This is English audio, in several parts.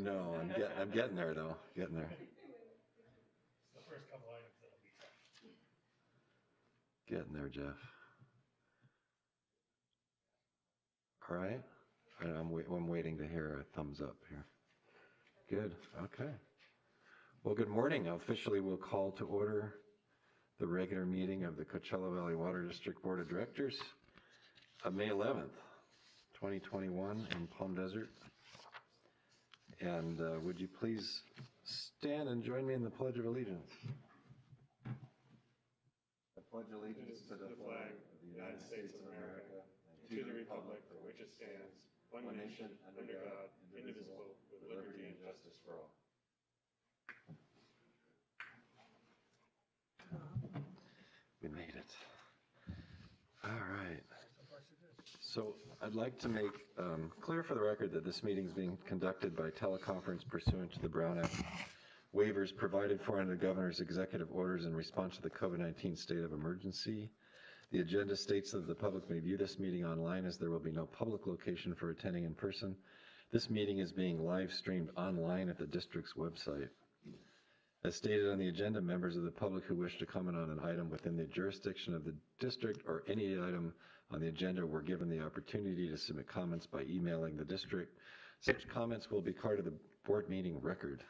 know. I'm getting there though. Getting there. The first couple items that'll be tough. Getting there, Jeff. All right. I'm waiting to hear a thumbs up here. Good. Okay. Well, good morning. Officially, we'll call to order the regular meeting of the Coachella Valley Water District Board of Directors of May 11th, 2021 in Palm Desert. And would you please stand and join me in the Pledge of Allegiance? I pledge allegiance to the flag of the United States of America and to the republic for which it stands, one nation, under God, indivisible, with liberty and justice for all. We made it. All right. So I'd like to make clear for the record that this meeting is being conducted by teleconference pursuant to the Brown Act waivers provided for under the governor's executive orders in response to the COVID-19 state of emergency. The agenda states that the public may view this meeting online as there will be no public location for attending in person. This meeting is being live streamed online at the district's website. As stated on the agenda, members of the public who wish to comment on an item within the jurisdiction of the district or any item on the agenda were given the opportunity to submit comments by emailing the district. Such comments will be part of the board meeting record.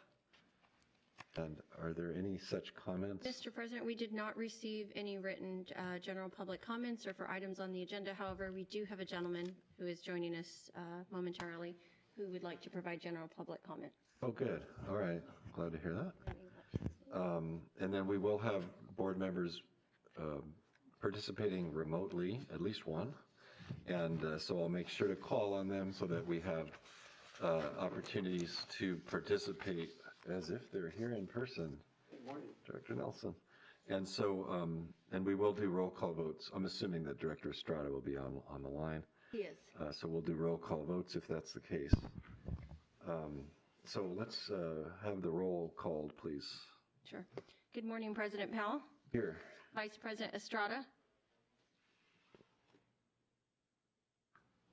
And are there any such comments? Mr. President, we did not receive any written general public comments or for items on the agenda. However, we do have a gentleman who is joining us momentarily who would like to provide general public comment. Oh, good. All right. Glad to hear that. And then we will have board members participating remotely, at least one. And so I'll make sure to call on them so that we have opportunities to participate as if they're here in person. Good morning, Director Nelson. And so, and we will do roll call votes. I'm assuming that Director Estrada will be on the line. He is. So we'll do roll call votes if that's the case. So let's have the roll called, please. Sure. Good morning, President Powell. Here. Vice President Estrada.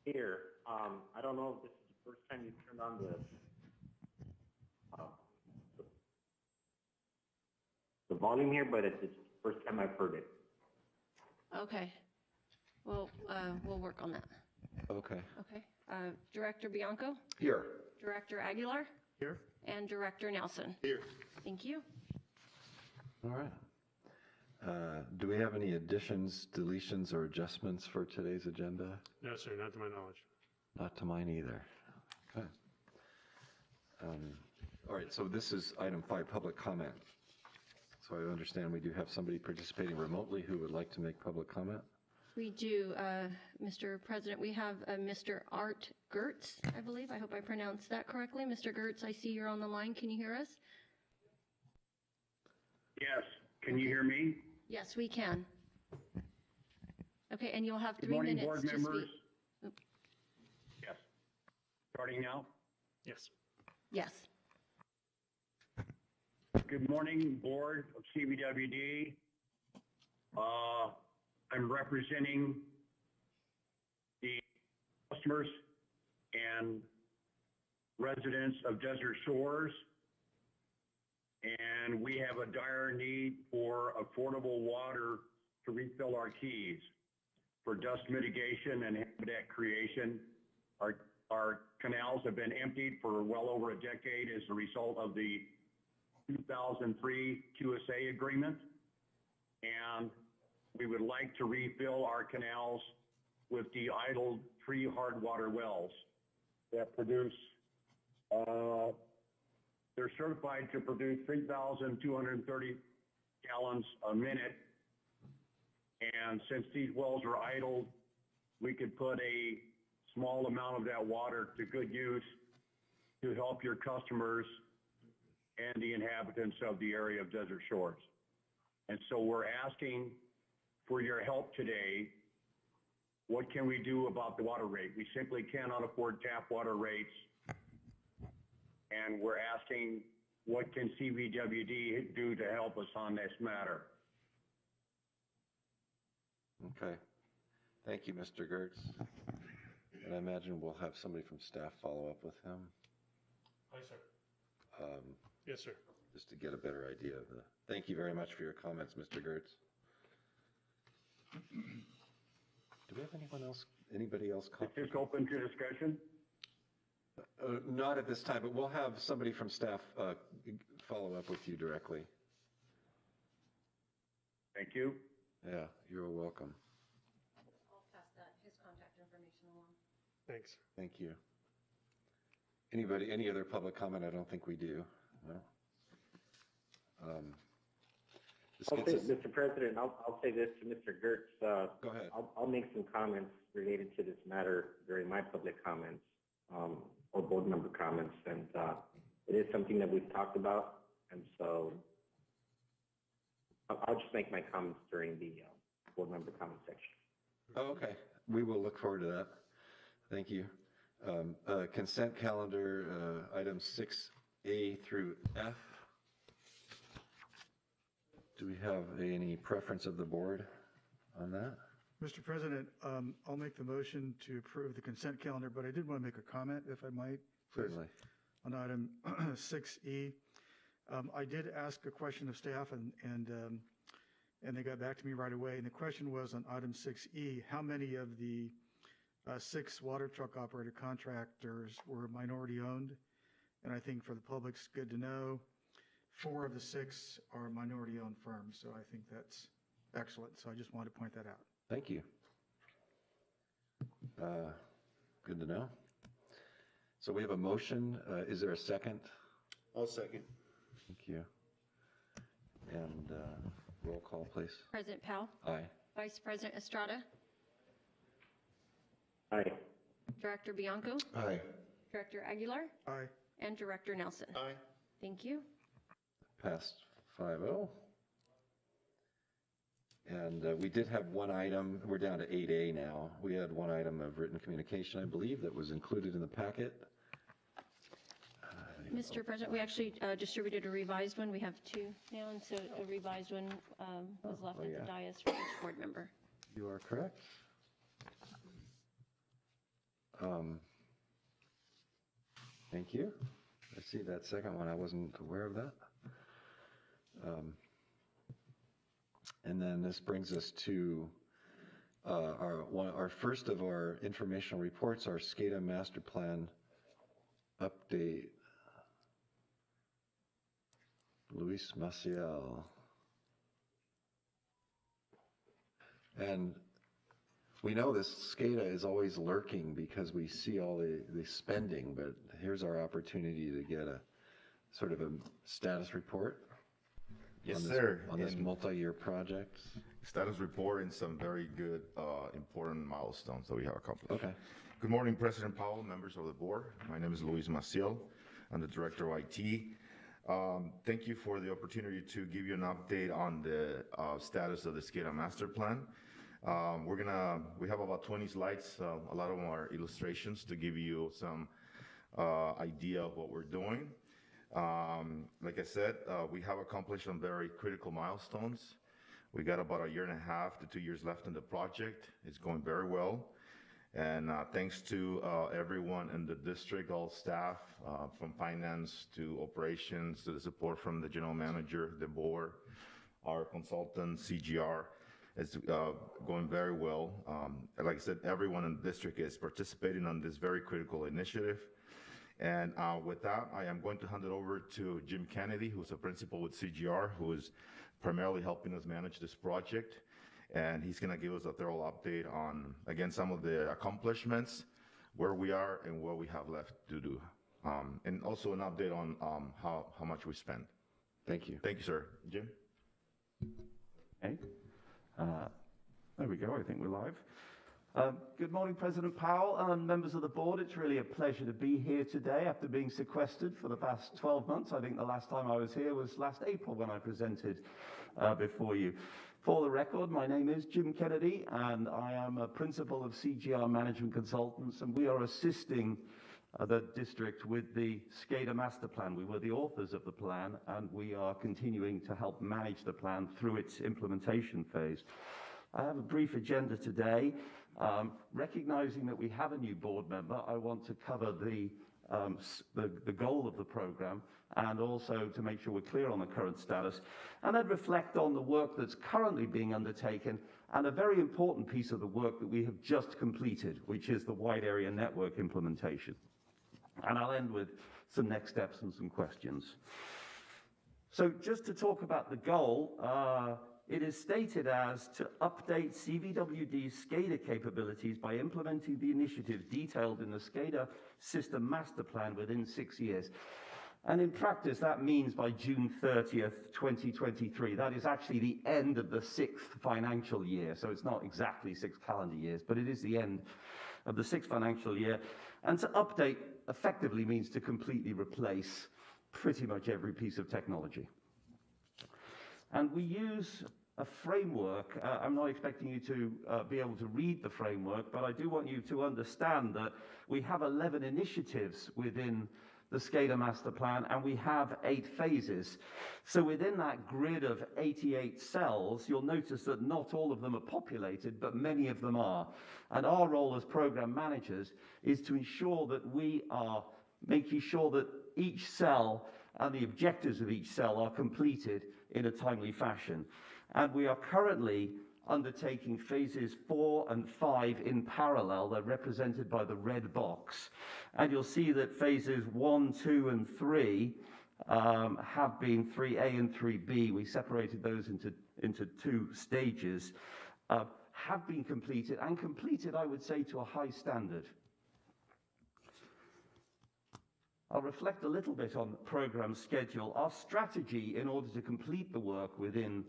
Here. I don't know if this is the first time you've turned on the volume here, but it's the first time I've heard it. Okay. Well, we'll work on that. Okay. Okay. Director Bianco. Here. Director Aguilar. Here. And Director Nelson. Here. Thank you. All right. Do we have any additions, deletions, or adjustments for today's agenda? No, sir, not to my knowledge. Not to mine either. Okay. All right, so this is item 5, public comment. So I understand we do have somebody participating remotely who would like to make public comment. We do, Mr. President. We have Mr. Art Gertz, I believe. I hope I pronounced that correctly. Mr. Gertz, I see you're on the line. Can you hear us? Yes. Can you hear me? Yes, we can. Okay, and you'll have 3 Good morning, minutes board to members. speak. Yes. Starting now? Yes. Yes. Good morning, board of CVWD. I'm representing the customers and residents of Desert Shores, and we have a dire need for affordable water to refill our keys for dust mitigation and habitat creation. Our canals have been emptied for well over a decade as a result of the 2003 QSA agreement, and we would like to refill our canals with the idled 3 hard water wells that produce, they're certified to produce 3,230 gallons a minute. And since these wells are idled, we could put a small amount of that water to good use to help your customers and the inhabitants of the area of Desert Shores. And so we're asking for your help today. What can we do about the water rate? We simply cannot afford tap water rates. And we're asking, what can CVWD do to help us on this matter? Okay. Thank you, Mr. Gertz. And I imagine we'll have somebody from staff follow up with him. Hi, sir. um, Yes, sir. just to get a better idea of the, thank you very much for your comments, Mr. Gertz. Do we have anybody else? Is this open to discussion? Not at this time, but we'll have somebody from staff follow up with you directly. Thank you. Yeah, you're welcome. I'll pass his contact information along. Thanks. Thank you. Any other public comment? I don't think we do. No? This I'll gets say, us- Mr. President, I'll say this to Mr. Gertz. Go ahead. I'll make some comments related to this matter during my public comments, or board member comments, and it is something that we've talked about, and so I'll just make my comments during the board member comment section. Oh, okay. We will look forward to that. Thank you. Consent calendar, items 6A through F. Do we have any preference of the board on that? Mr. President, I'll make the motion to approve the consent calendar, but I did want to make a comment, if I might. Certainly. On item 6E. I did ask a question of staff, and they got back to me right away. And the question was on item 6E, how many of the 6 water truck operator contractors were minority owned? And I think for the public, it's good to know 4 of the 6 are minority owned firms. So I think that's excellent. So I just wanted to point that out. Thank you. Good to know. So we have a motion. Is there a second? I'll second. Thank you. And roll call, please. President Powell, Aye. Vice President Estrada, Aye. Director Bianco, Aye. Director Aguilar, Aye. and Director Nelson. Aye. Thank you. Passed 5-0. And we did have one item, we're down to 8A now. We had one item of written communication, I believe, that was included in the packet. Mr. President, we actually distributed a revised one. We have 2 now, and so a revised one was left at the dais for each board member. You are correct. Thank you. I see that second one. I wasn't aware of that. And then this brings us to our first of our informational reports, our SCADA master plan update. Luis Maciel. And we know this SCADA is always lurking because we see all the spending, but here's our opportunity to get a sort of a status report. Yes, on this, sir. On this And multi-year project. status report and some very good, important milestones that we have accomplished. Okay. Good morning, President Powell, members of the board. My name is Luis Maciel. I'm the Director of IT. Thank you for the opportunity to give you an update on the status of the SCADA master plan. We have about 20 slides. A lot of them are illustrations to give you some idea of what we're doing. Like I said, we have accomplished some very critical milestones. We got about 1.5 years to 2 years left in the project. It's going very well. And thanks to everyone in the district, all staff, from finance to operations, to the support from the general manager, the board, our consultant, CGR. It's going very well. Like I said, everyone in the district is participating on this very critical initiative. And with that, I am going to hand it over to Jim Kennedy, who's a principal with CGR, who is primarily helping us manage this project. And he's going to give us a thorough update on, again, some of the accomplishments, where we are and what we have left to do. And also an update on how much we spent. Thank you. Thank you, sir. Jim? Okay. There we go. I think we're live. Good morning, President Powell and members of the board. It's really a pleasure to be here today after being sequestered for the past 12 months. I think the last time I was here was last April when I presented before you. For the record, my name is Jim Kennedy, and I am a principal of CGR Management Consultants, and we are assisting the district with the SCADA master plan. We were the authors of the plan, and we are continuing to help manage the plan through its implementation phase. I have a brief agenda today. Recognizing that we have a new board member, I want to cover the the goal of the program, and also to make sure we're clear on the current status, and then reflect on the work that's currently being undertaken and a very important piece of the work that we have just completed, which is the wide area network implementation. And I'll end with some next steps and some questions. So just to talk about the goal, it is stated as to update CVWD's SCADA capabilities by implementing the initiatives detailed in the SCADA System Master Plan within 6 years. And in practice, that means by June 30th, 2023. That is actually the end of the 6th financial year. So it's not exactly 6 calendar years, but it is the end of the 6th financial year. And to update effectively means to completely replace pretty much every piece of technology. And we use a framework. I'm not expecting you to be able to read the framework, but I do want you to understand that we have 11 initiatives within the SCADA Master Plan, and we have 8 phases. So within that grid of 88 cells, you'll notice that not all of them are populated, but many of them are. And our role as program managers is to ensure that we are making sure that each cell and the objectives of each cell are completed in a timely fashion. And we are currently undertaking phases 4 and 5 in parallel. They're represented by the red box. And you'll see that phases 1, 2, and 3 have been 3A and 3B. We separated those into 2 stages. Have been completed, and completed, I would say, to a high standard. I'll reflect a little bit on the program schedule. Our strategy in order to complete the work within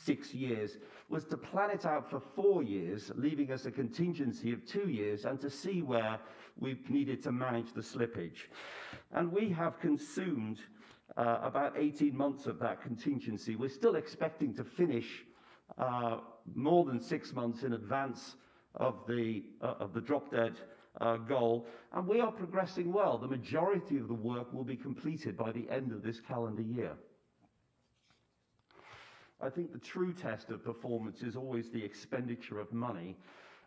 6 years was to plan it out for 4 years, leaving us a contingency of 2 years, and to see where we needed to manage the slippage. And we have consumed about 18 months of that contingency. We're still expecting to finish more than 6 months in advance of the drop-dead goal, and we are progressing well. The majority of the work will be completed by the end of this calendar year. I think the true test of performance is always the expenditure of money,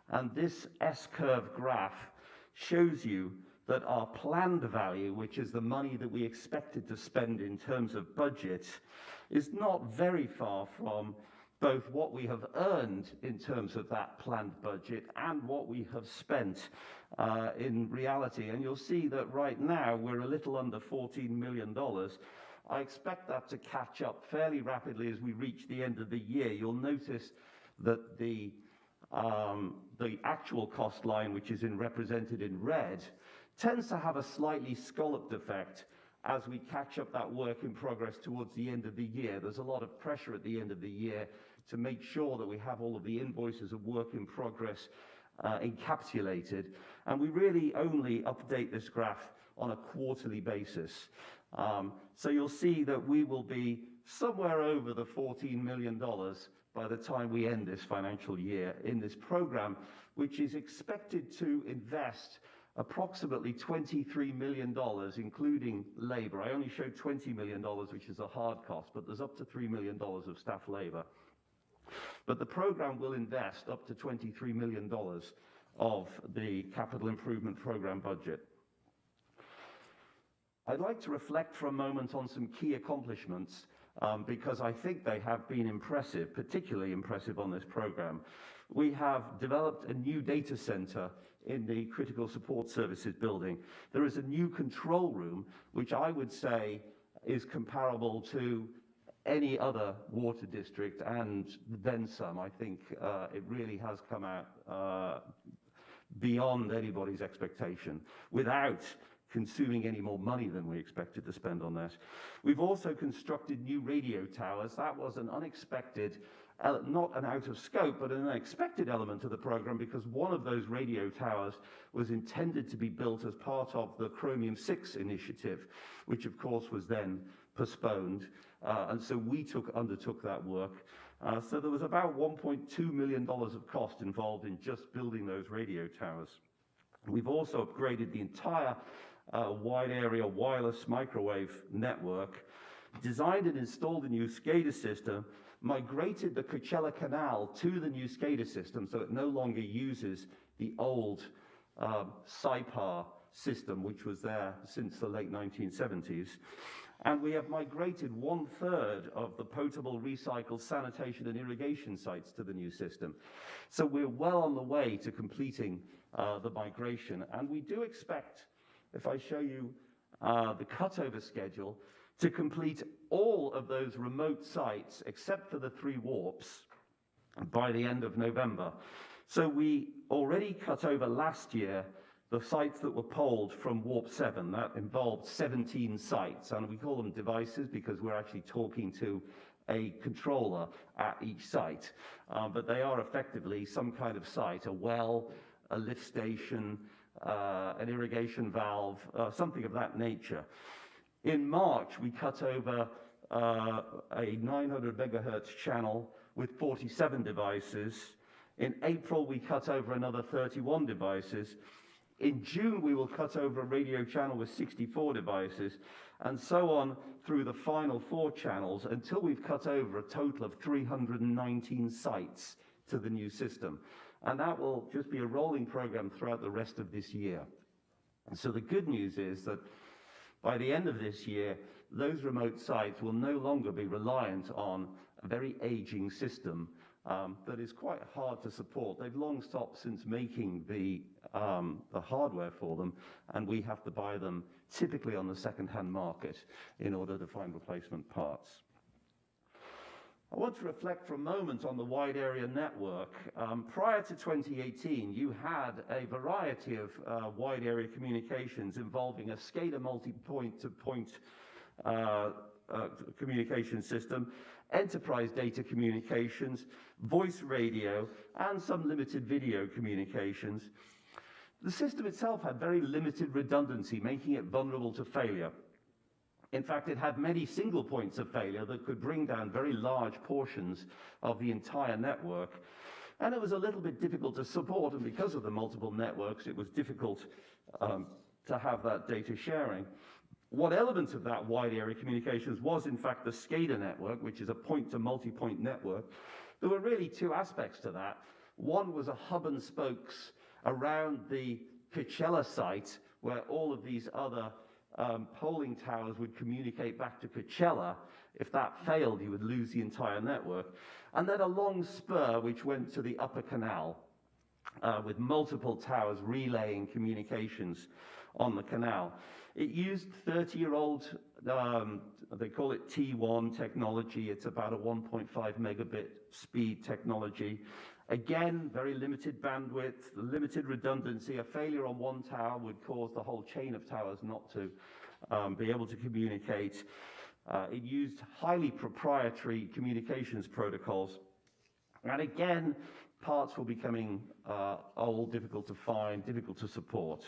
and this S-curve graph shows you that our planned value, which is the money that we expected to spend in terms of budget, is not very far from both what we have earned in terms of that planned budget and what we have spent in reality. And you'll see that right now we're a little under $14 million. I expect that to catch up fairly rapidly as we reach the end of the year. You'll notice that the actual cost line, which is represented in red, tends to have a slightly scalloped effect as we catch up that work in progress towards the end of the year. There's a lot of pressure at the end of the year to make sure that we have all of the invoices of work in progress encapsulated. And we really only update this graph on a quarterly basis. So you'll see that we will be somewhere over the $14 million by the time we end this financial year in this program, which is expected to invest approximately $23 million, including labor. I only showed $20 million, which is a hard cost, but there's up to $3 million of staff labor. But the program will invest up to $23 million of the capital improvement program budget. I'd like to reflect for a moment on some key accomplishments because I think they have been impressive, particularly impressive on this program. We have developed a new data center in the Critical Support Services building. There is a new control room, which I would say is comparable to any other water district, and then some. I think it really has come out beyond anybody's expectation without consuming any more money than we expected to spend on that. We've also constructed new radio towers. That was an unexpected, not an out of scope, but an unexpected element of the program, because one of those radio towers was intended to be built as part of the Chromium 6 initiative, which of course was then postponed. And so we undertook that work. So there was about $1.2 million of cost involved in just building those radio towers. We've also upgraded the entire wide area wireless microwave network, designed and installed a new SCADA system, migrated the Coachella Canal to the new SCADA system so it no longer uses the old SIPAR system, which was there since the late 1970s. And we have migrated 1/3 of the potable, recycled, sanitation, and irrigation sites to the new system. So we're well on the way to completing the migration. And we do expect, if I show you the cutover schedule, to complete all of those remote sites, except for the 3 warps, by the end of November. So we already cut over last year the sites that were polled from Warp 7. That involved 17 sites, and we call them devices because we're actually talking to a controller at each site. But they are effectively some kind of site, a well, a lift station, an irrigation valve, something of that nature. In March, we cut over a 900 megahertz channel with 47 devices. In April, we cut over another 31 devices. In June, we will cut over a radio channel with 64 devices, and so on through the final 4 channels until we've cut over a total of 319 sites to the new system. And that will just be a rolling program throughout the rest of this year. And so the good news is that by the end of this year, those remote sites will no longer be reliant on a very aging system that is quite hard to support. They've long stopped since making the hardware for them, and we have to buy them typically on the second-hand market in order to find replacement parts. I want to reflect for a moment on the wide area network. Prior to 2018, you had a variety of wide area communications involving a SCADA multi-point-to-point communication system, enterprise data communications, voice radio, and some limited video communications. The system itself had very limited redundancy, making it vulnerable to failure. In fact, it had many single points of failure that could bring down very large portions of the entire network. And it was a little bit difficult to support, and because of the multiple networks, it was difficult to have that data sharing. One element of that wide area communications was, in fact, the SCADA network, which is a point-to-multipoint network. There were really 2 aspects to that. One was a hub and spokes around the Coachella site, where all of these other polling towers would communicate back to Coachella. If that failed, you would lose the entire network. And then a long spur which went to the upper canal with multiple towers relaying communications on the canal. It used 30-year-old, they call it T1 technology. It's about a 1.5 megabit speed technology. Again, very limited bandwidth, limited redundancy. A failure on one tower would cause the whole chain of towers not to be able to communicate. It used highly proprietary communications protocols. And again, parts were becoming old, difficult to find, difficult to support.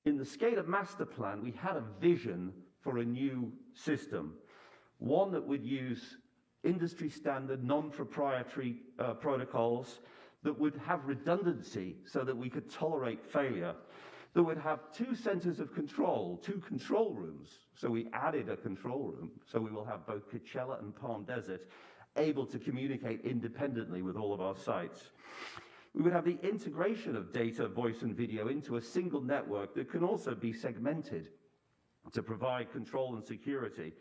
In the SCADA master plan, we had a vision for a new system, one that would use industry standard, non-proprietary protocols that would have redundancy so that we could tolerate failure, that would have 2 centers of control, 2 control rooms. So we added a control room, so we will have both Coachella and Palm Desert able to communicate independently with all of our sites. We would have the integration of data, voice, and video into a single network that can also be segmented to provide control and security.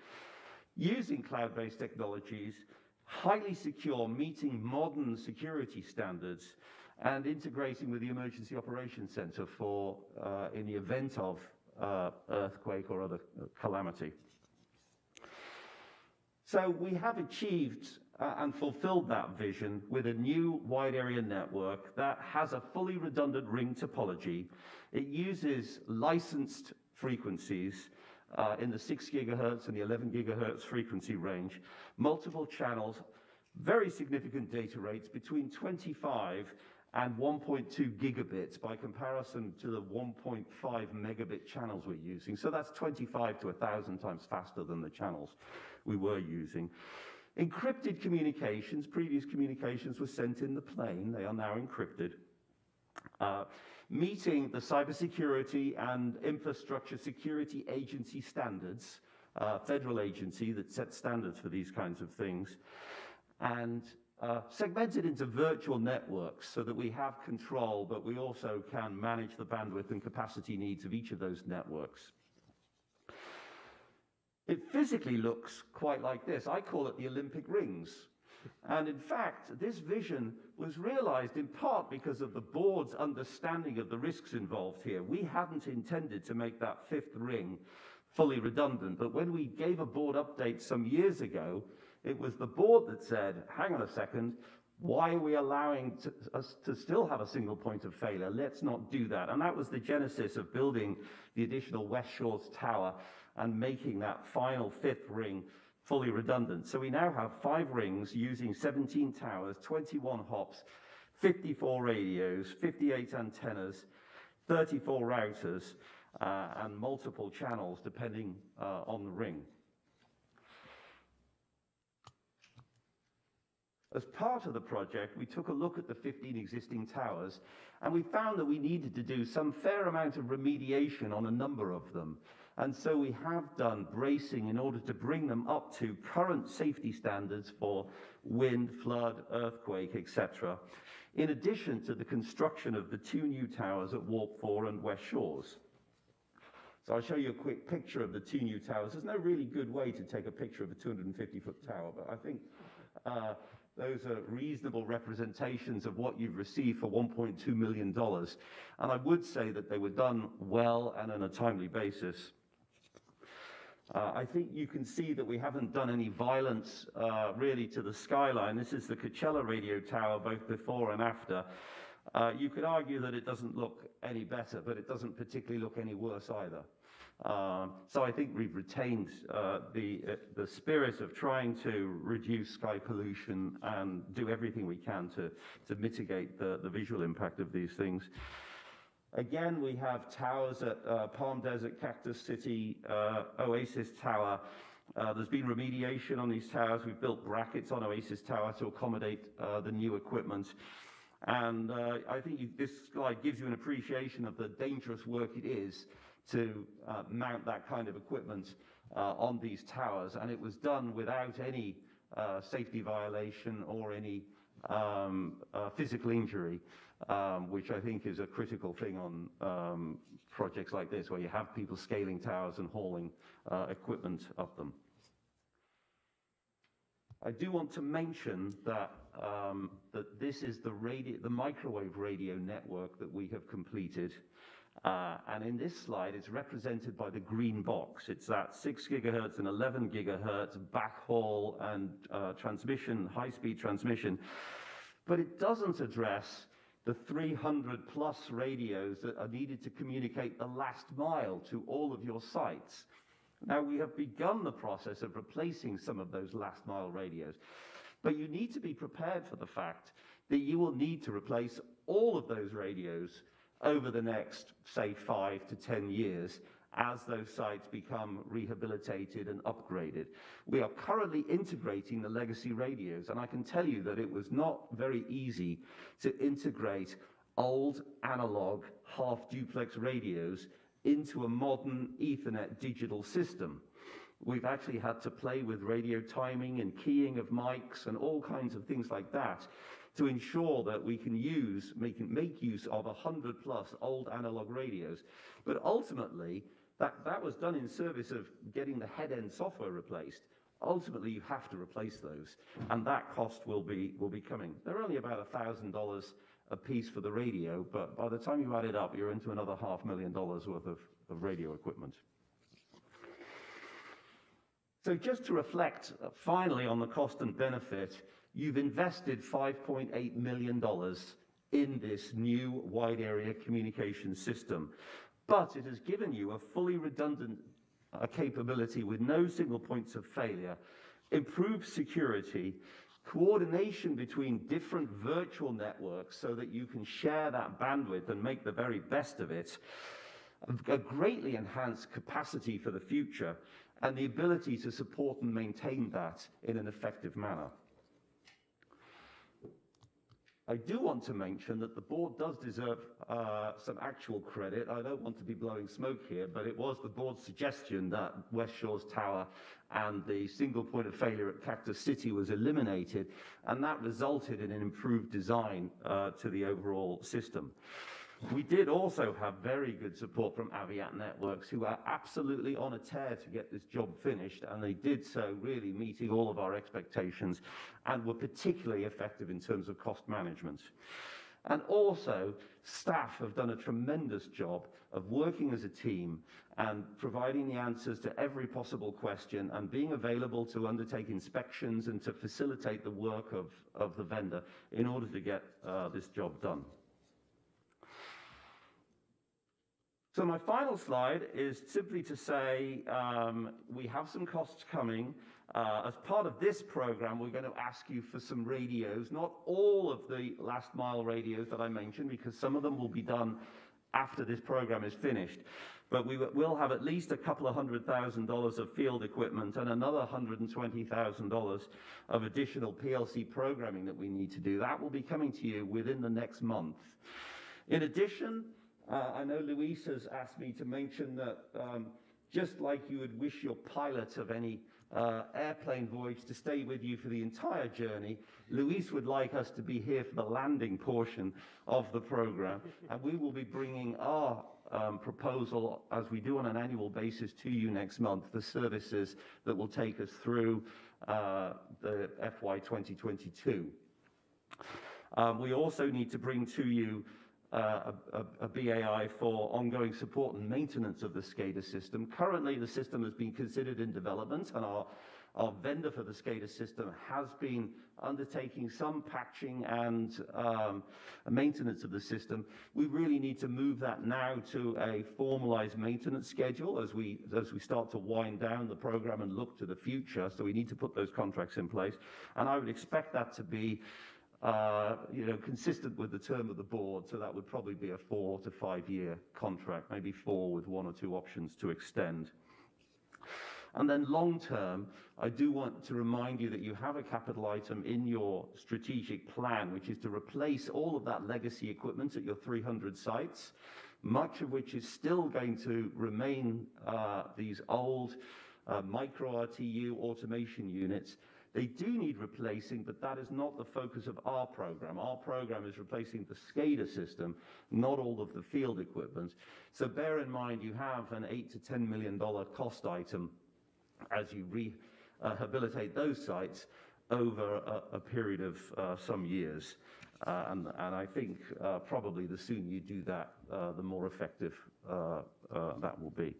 Using cloud-based technologies, highly secure, meeting modern security standards, and integrating with the Emergency Operations Center for in the event of earthquake or other calamity. So we have achieved and fulfilled that vision with a new wide area network that has a fully redundant ring topology. It uses licensed frequencies in the 6 gigahertz and the 11 gigahertz frequency range, multiple channels, very significant data rates between 25 and 1.2 gigabits by comparison to the 1.5 megabit channels we're using. So that's 25 to 1,000 times faster than the channels we were using. Encrypted communications, previous communications were sent in the plane, they are now encrypted. Meeting the Cybersecurity and Infrastructure Security Agency standards, federal agency that sets standards for these kinds of things, and segmented into virtual networks so that we have control, but we also can manage the bandwidth and capacity needs of each of those networks. It physically looks quite like this. I call it the Olympic rings. And in fact, this vision was realized in part because of the board's understanding of the risks involved here. We hadn't intended to make that fifth ring fully redundant, but when we gave a board update some years ago, it was the board that said, hang on a second, why are we allowing us to still have a single point of failure? Let's not do that. And that was the genesis of building the additional West Shores Tower and making that final fifth ring fully redundant. So we now have 5 rings using 17 towers, 21 hops, 54 radios, 58 antennas, 34 routers, and multiple channels depending on the ring. As part of the project, we took a look at the 15 existing towers, and we found that we needed to do some fair amount of remediation on a number of them. And so we have done bracing in order to bring them up to current safety standards for wind, flood, earthquake, etc., in addition to the construction of the 2 new towers at Warp 4 and West Shores. So I'll show you a quick picture of the 2 new towers. There's no really good way to take a picture of a 250-foot tower, but I think those are reasonable representations of what you've received for $1.2 million. And I would say that they were done well and on a timely basis. I think you can see that we haven't done any violence really to the skyline. This is the Coachella radio tower both before and after. You could argue that it doesn't look any better, but it doesn't particularly look any worse either. So I think we've retained the spirit of trying to reduce sky pollution and do everything we can to mitigate the visual impact of these things. Again, we have towers at Palm Desert, Cactus City, Oasis Tower. There's been remediation on these towers. We've built brackets on Oasis Tower to accommodate the new equipment. And I think this slide gives you an appreciation of the dangerous work it is to mount that kind of equipment on these towers. And it was done without any safety violation or any physical injury, which I think is a critical thing on projects like this, where you have people scaling towers and hauling equipment up them. I do want to mention that that this is the microwave radio network that we have completed. And in this slide, it's represented by the green box. It's that 6 gigahertz and 11 gigahertz backhaul and transmission, high-speed transmission. But it doesn't address the 300 plus radios that are needed to communicate the last mile to all of your sites. Now, we have begun the process of replacing some of those last mile radios, but you need to be prepared for the fact that you will need to replace all of those radios over the next, say, 5 to 10 years as those sites become rehabilitated and upgraded. We are currently integrating the legacy radios, and I can tell you that it was not very easy to integrate old analog half-duplex radios into a modern Ethernet digital system. We've actually had to play with radio timing and keying of mics and all kinds of things like that to ensure that we can make use of 100 plus old analog radios. But ultimately, that was done in service of getting the head-end software replaced. Ultimately, you have to replace those, and that cost will be coming. They're only about $1,000 a piece for the radio, but by the time you add it up, you're into another $500,000 worth of radio equipment. So just to reflect finally on the cost and benefit, you've invested $5.8 million in this new wide area communication system, but it has given you a fully redundant capability with no single points of failure, improved security, coordination between different virtual networks so that you can share that bandwidth and make the very best of it, a greatly enhanced capacity for the future, and the ability to support and maintain that in an effective manner. I do want to mention that the board does deserve some actual credit. I don't want to be blowing smoke here, but it was the board's suggestion that West Shores Tower and the single point of failure at Cactus City was eliminated, and that resulted in an improved design to the overall system. We did also have very good support from Aviat Networks, who are absolutely on a tear to get this job finished, and they did so really meeting all of our expectations and were particularly effective in terms of cost management. And also, staff have done a tremendous job of working as a team and providing the answers to every possible question and being available to undertake inspections and to facilitate the work of the vendor in order to get this job done. So my final slide is simply to say we have some costs coming. As part of this program, we're going to ask you for some radios, not all of the last mile radios that I mentioned, because some of them will be done after this program is finished. But we will have at least a couple of $100,000 of field equipment and another $120,000 of additional PLC programming that we need to do. That will be coming to you within the next month. In addition, I know Luis has asked me to mention that just like you would wish your pilot of any airplane voyage to stay with you for the entire journey, Luis would like us to be here for the landing portion of the program, and we will be bringing our proposal, as we do on an annual basis, to you next month, the services that will take us through the FY 2022. We also need to bring to you a BAI for ongoing support and maintenance of the SCADA system. Currently, the system has been considered in development, and our vendor for the SCADA system has been undertaking some patching and maintenance of the system. We really need to move that now to a formalized maintenance schedule as we start to wind down the program and look to the future. So we need to put those contracts in place, and I would expect that to be consistent with the term of the board, so that would probably be a 4 to 5 year contract, maybe 4 with 1 or 2 options to extend. And then long term, I do want to remind you that you have a capital item in your strategic plan, which is to replace all of that legacy equipment at your 300 sites, much of which is still going to remain these old micro RTU automation units. They do need replacing, but that is not the focus of our program. Our program is replacing the SCADA system, not all of the field equipment. So bear in mind you have an $8 to $10 million cost item as you rehabilitate those sites over a period of some years. And I think probably the sooner you do that, the more effective that will be.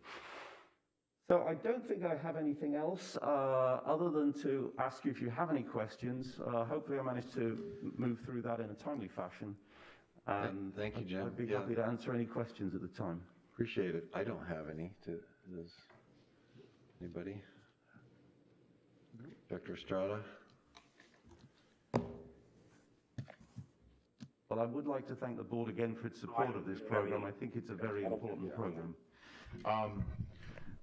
So I don't think I have anything else other than to ask you if you have any questions. Hopefully I managed to move through that in a timely fashion. And thank you, Jim. I'd be happy to answer any questions at the time. Appreciate it. I don't have any. Does anybody? Dr. Estrada? Well, I would like to thank the board again for its support of this program. I think it's a very important program.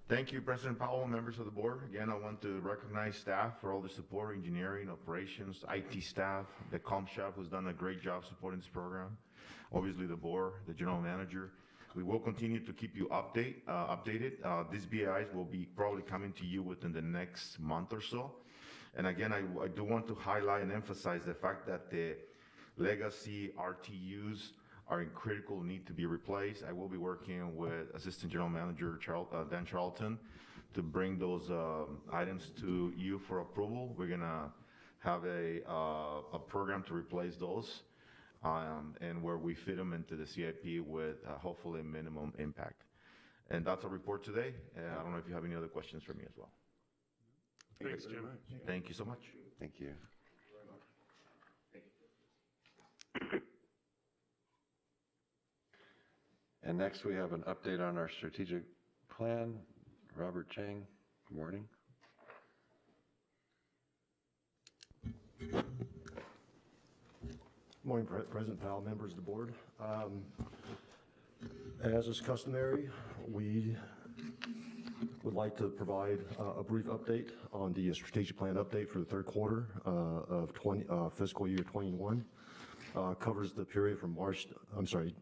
Thank you, President Powell, members of the board. Again, I want to recognize staff for all the support, engineering, operations, IT staff, the comm shop who's done a great job supporting this program. Obviously the board, the general manager. We will continue to keep you updated. These BAIs will be probably coming to you within the next month or so. And again, I do want to highlight and emphasize the fact that the legacy RTUs are in critical need to be replaced. I will be working with Assistant General Manager Dan Charlton to bring those items to you for approval. We're gonna have a program to replace those and where we fit them into the CIP with hopefully minimum impact. And that's our report today. I don't know if you have any other questions for me as well. Thanks, Jim. Thank you so much. Thank you. And next we have an update on our strategic plan. Robert Chang, good morning. Good morning, President Powell, members of the board. As is customary, we would like to provide a brief update on the strategic plan update for the third quarter of fiscal year 21. covers the period from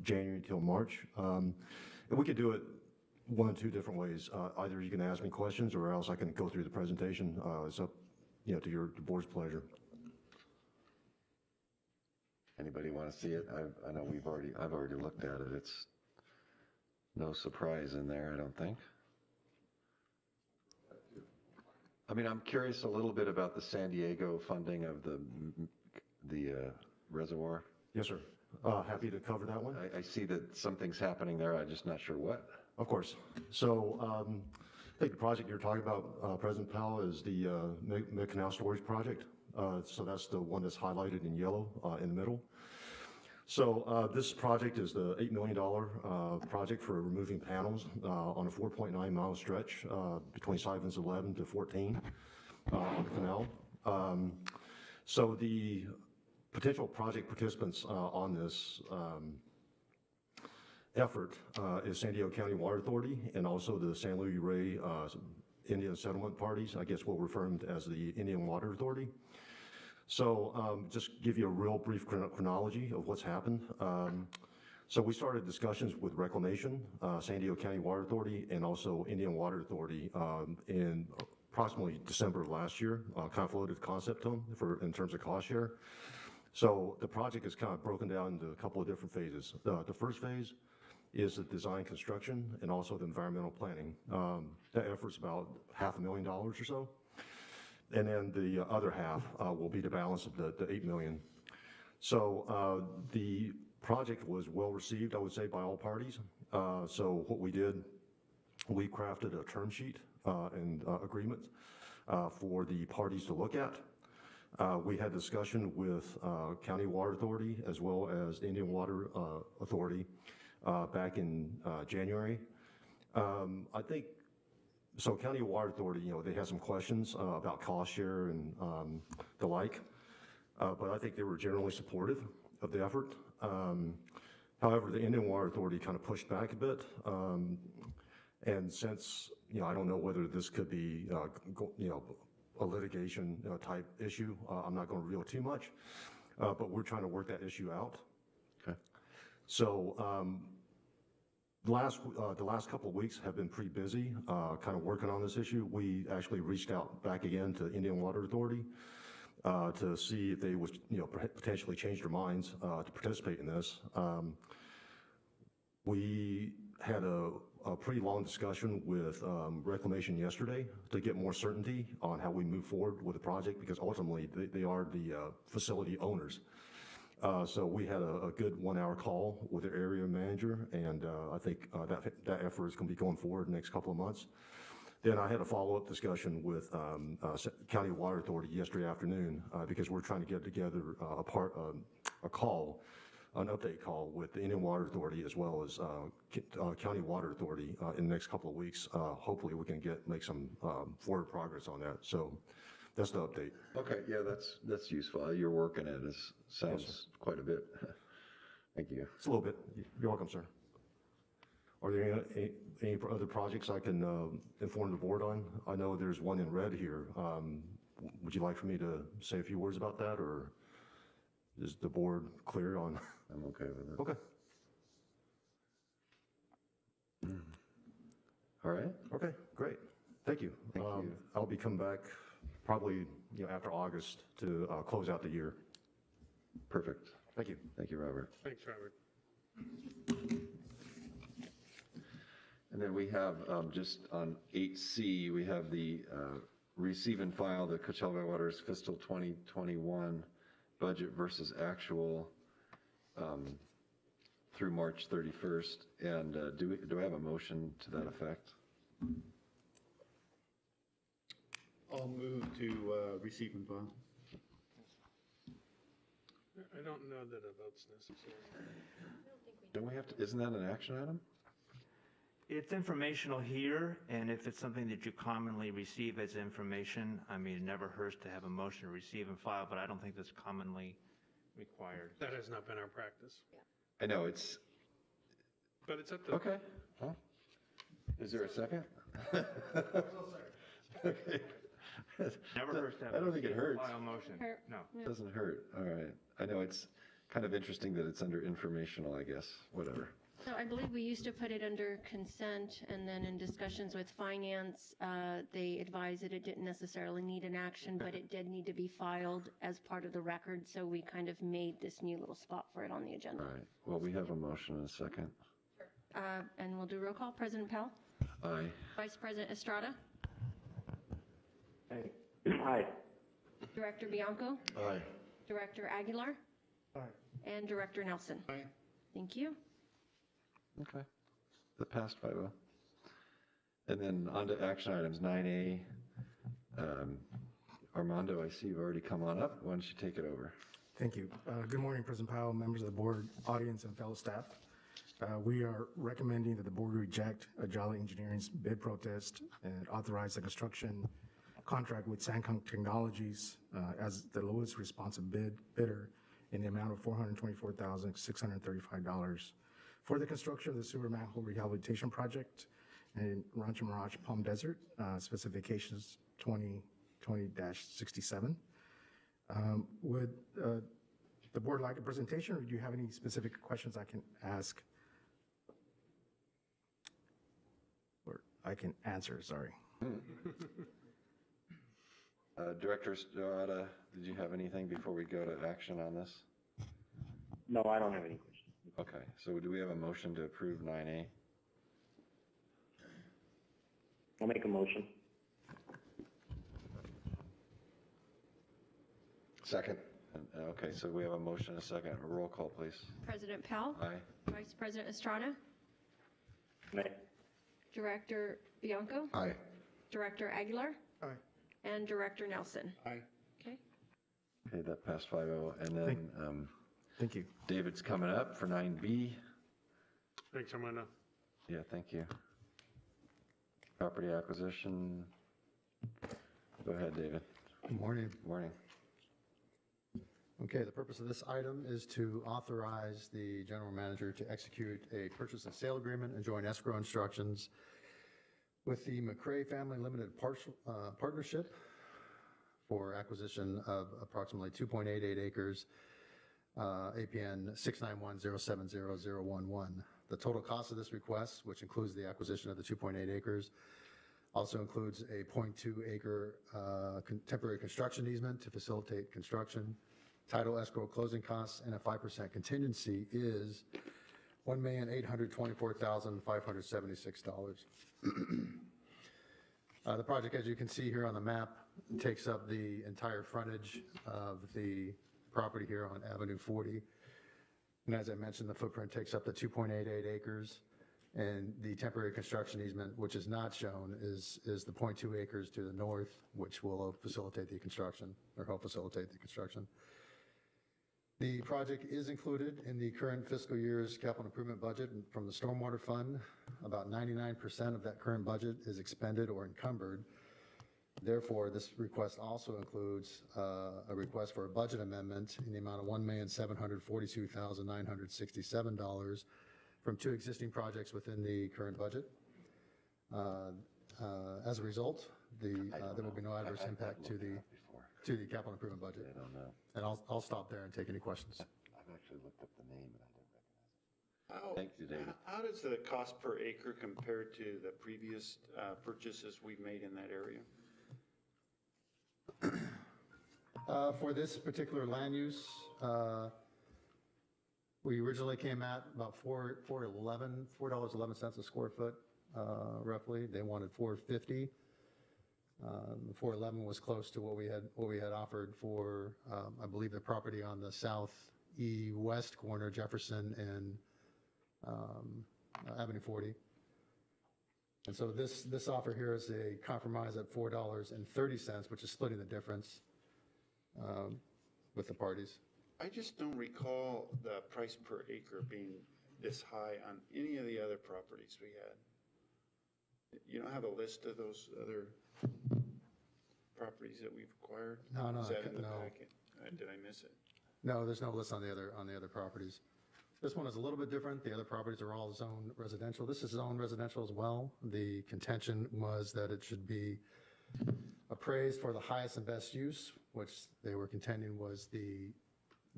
January till March. And we could do it one of two different ways. Either you can ask me questions or else I can go through the presentation. It's up, to your board's pleasure. Anybody want to see it? I know I've already looked at it. It's no surprise in there, I don't think. I mean, I'm curious a little bit about the San Diego funding of the reservoir. Yes, sir. Happy to cover that one. I see that something's happening there. I'm just not sure what. Of course. So I think the project you're talking about, President Powell, is the Mid-Canal Storage Project. So that's the one that's highlighted in yellow in the middle. So this project is the $8 million project for removing panels on a 4.9 mile stretch between Sivens 11 to 14 on the canal. So the potential project participants on this effort is San Diego County Water Authority and also the San Luis Rey Indian Settlement Parties. I guess we'll refer them as the Indian Water Authority. So just give you a real brief chronology of what's happened. So we started discussions with Reclamation, San Diego County Water Authority, and also Indian Water Authority in approximately December of last year, kind of floated the concept to them in terms of cost share. So the project is kind of broken down into a couple of different phases. The first phase is the design construction and also the environmental planning. That effort's about $500,000 or so. And then the other half will be the balance of the $8 million. So the project was well received, I would say, by all parties. So what we did, we crafted a term sheet and agreement for the parties to look at. We had discussion with County Water Authority as well as Indian Water Authority back in January. I think so County Water Authority, they had some questions about cost share and the like, but I think they were generally supportive of the effort. However, the Indian Water Authority kind of pushed back a bit. And since, I don't know whether this could be, a litigation type issue, I'm not going to reveal too much, but we're trying to work that issue out. Okay. So, the last couple of weeks have been pretty busy, kind of working on this issue. We actually reached out back again to Indian Water Authority to see if they would, potentially change their minds to participate in this. We had a pretty long discussion with Reclamation yesterday to get more certainty on how we move forward with the project because ultimately they are the facility owners. So we had a good 1 hour call with their area manager, and I think that effort is going to be going forward the next couple of months. Then I had a follow-up discussion with County Water Authority yesterday afternoon because we're trying to get together an update call with the Indian Water Authority as well as County Water Authority in the next couple of weeks. Hopefully we can make some forward progress on that. So that's the update. Okay, yeah, that's useful. You're working it. Sounds quite a bit. Thank you. It's a little bit. You're welcome, sir. Are there any other projects I can inform the board on? I know there's one in red here. Would you like for me to say a few words about that, or is the board clear on? I'm okay with it. Okay. All right. Okay, great. Thank you. Thank you. I'll be coming back probably after August to close out the year. Perfect. Thank you. Thank you, Robert. Thanks, Robert. And then we have just on 8C, we have the receive and file the Coachella Valley Water's fiscal 2021 budget versus actual through March 31st. And do I have a motion to that effect? I'll move to receive and file. I don't know that a vote's necessary. Don't we have to, isn't that an action item? It's informational here, and if it's something that you commonly receive as information, I mean, it never hurts to have a motion to receive and file, but I don't think that's commonly required. That has not been our practice. I know it's. But it's up to. Okay. Well, is there a second? Okay. Never hurts to have I don't think it hurts. file motion. Hurt. No. It doesn't hurt. All right. I know it's kind of interesting that it's under informational, I guess, whatever. So I believe we used to put it under consent, and then in discussions with finance, they advised that it didn't necessarily need an action, but it did need to be filed as part of the record, so we kind of made this new little spot for it on the agenda. All right, well, we have a motion and a second. And we'll do roll call. President Pell? Aye. Vice President Estrada? Aye. Director Bianco? Aye. Director Aguilar? Aye. And Director Nelson? Aye. Thank you. Okay. That passed 5-0. And then on to action items 9A. Armando, I see you've already come on up. Why don't you take it over? Thank you. Good morning, President Powell, members of the board, audience, and fellow staff. We are recommending that the board reject Jolly Engineering's bid protest and authorize the construction contract with Sankong Technologies as the lowest responsive bidder in the amount of $424,635 for the construction of the sewer manhole rehabilitation project in Rancho Mirage Palm Desert, specifications 2020-67. Would the board like a presentation, or do you have any specific questions I can ask? Or I can answer, sorry. Director Estrada, did you have anything before we go to action on this? No, I don't have any questions. Okay, so do we have a motion to approve 9A? I'll make a motion. Second. Okay, so we have a motion and a second. A roll call, please. President Powell? Aye. Vice President Estrada? Aye. Director Bianco? Aye. Director Aguilar? Aye. And Director Nelson? Aye. Okay. Okay, that passed 5-0. And then Thank you. David's coming up for 9B. Thanks, Armando. Yeah, thank you. Property acquisition. Go ahead, David. Good morning. Morning. Okay, the purpose of this item is to authorize the general manager to execute a purchase and sale agreement and joint escrow instructions with the McCray Family Limited Partnership for acquisition of approximately 2.88 acres, APN 691070011. The total cost of this request, which includes the acquisition of the 2.8 acres, also includes a 0.2 acre temporary construction easement to facilitate construction. Title escrow closing costs and a 5% contingency is $1,824,576. The project, as you can see here on the map, takes up the entire frontage of the property here on Avenue 40. And as I mentioned, the footprint takes up the 2.88 acres. And the temporary construction easement, which is not shown, is the 0.2 acres to the north, which will facilitate the construction, or help facilitate the construction. The project is included in the current fiscal year's capital improvement budget from the Stormwater Fund. About 99% of that current budget is expended or encumbered. Therefore, this request also includes a request for a budget amendment in the amount of $1,742,967 from two existing projects within the current budget. As a result, there will be no adverse impact to the capital improvement budget. I don't know. And I'll stop there and take any questions. I've actually looked up the name and I didn't recognize it. Thank you, David. How does the cost per acre compare to the previous purchases we've made in that area? For this particular land use, we originally came at about $4.11 a square foot, roughly. They wanted $4.50. The $4.11 was close to what we had offered for, I believe, the property on the southwest corner, Jefferson and Avenue 40. And so this offer here is a compromise at $4.30, which is splitting the difference with the parties. I just don't recall the price per acre being this high on any of the other properties we had. You don't have a list of those other properties that we've acquired? No, Is that in the no. packet? Did I miss it? No, there's no list on the other properties. This one is a little bit different. The other properties are all zoned residential. This is zoned residential as well. The contention was that it should be appraised for the highest and best use, which they were contending was the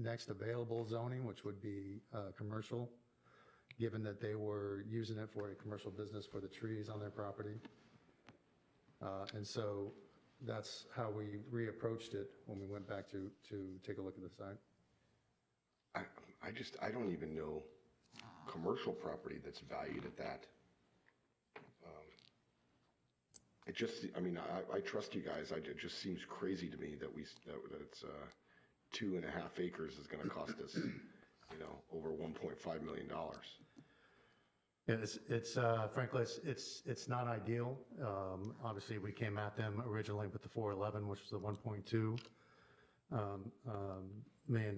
next available zoning, which would be commercial, given that they were using it for a commercial business for the trees on their property. And so that's how we reapproached it when we went back to take a look at the site. I don't even know commercial property that's valued at that. It just, I mean, I trust you guys. It just seems crazy to me that it's 2.5 acres is gonna cost us, over $1.5 million. Yeah, it's frankly, it's not ideal. Obviously, we came at them originally with the 411, which was the $1.2 million.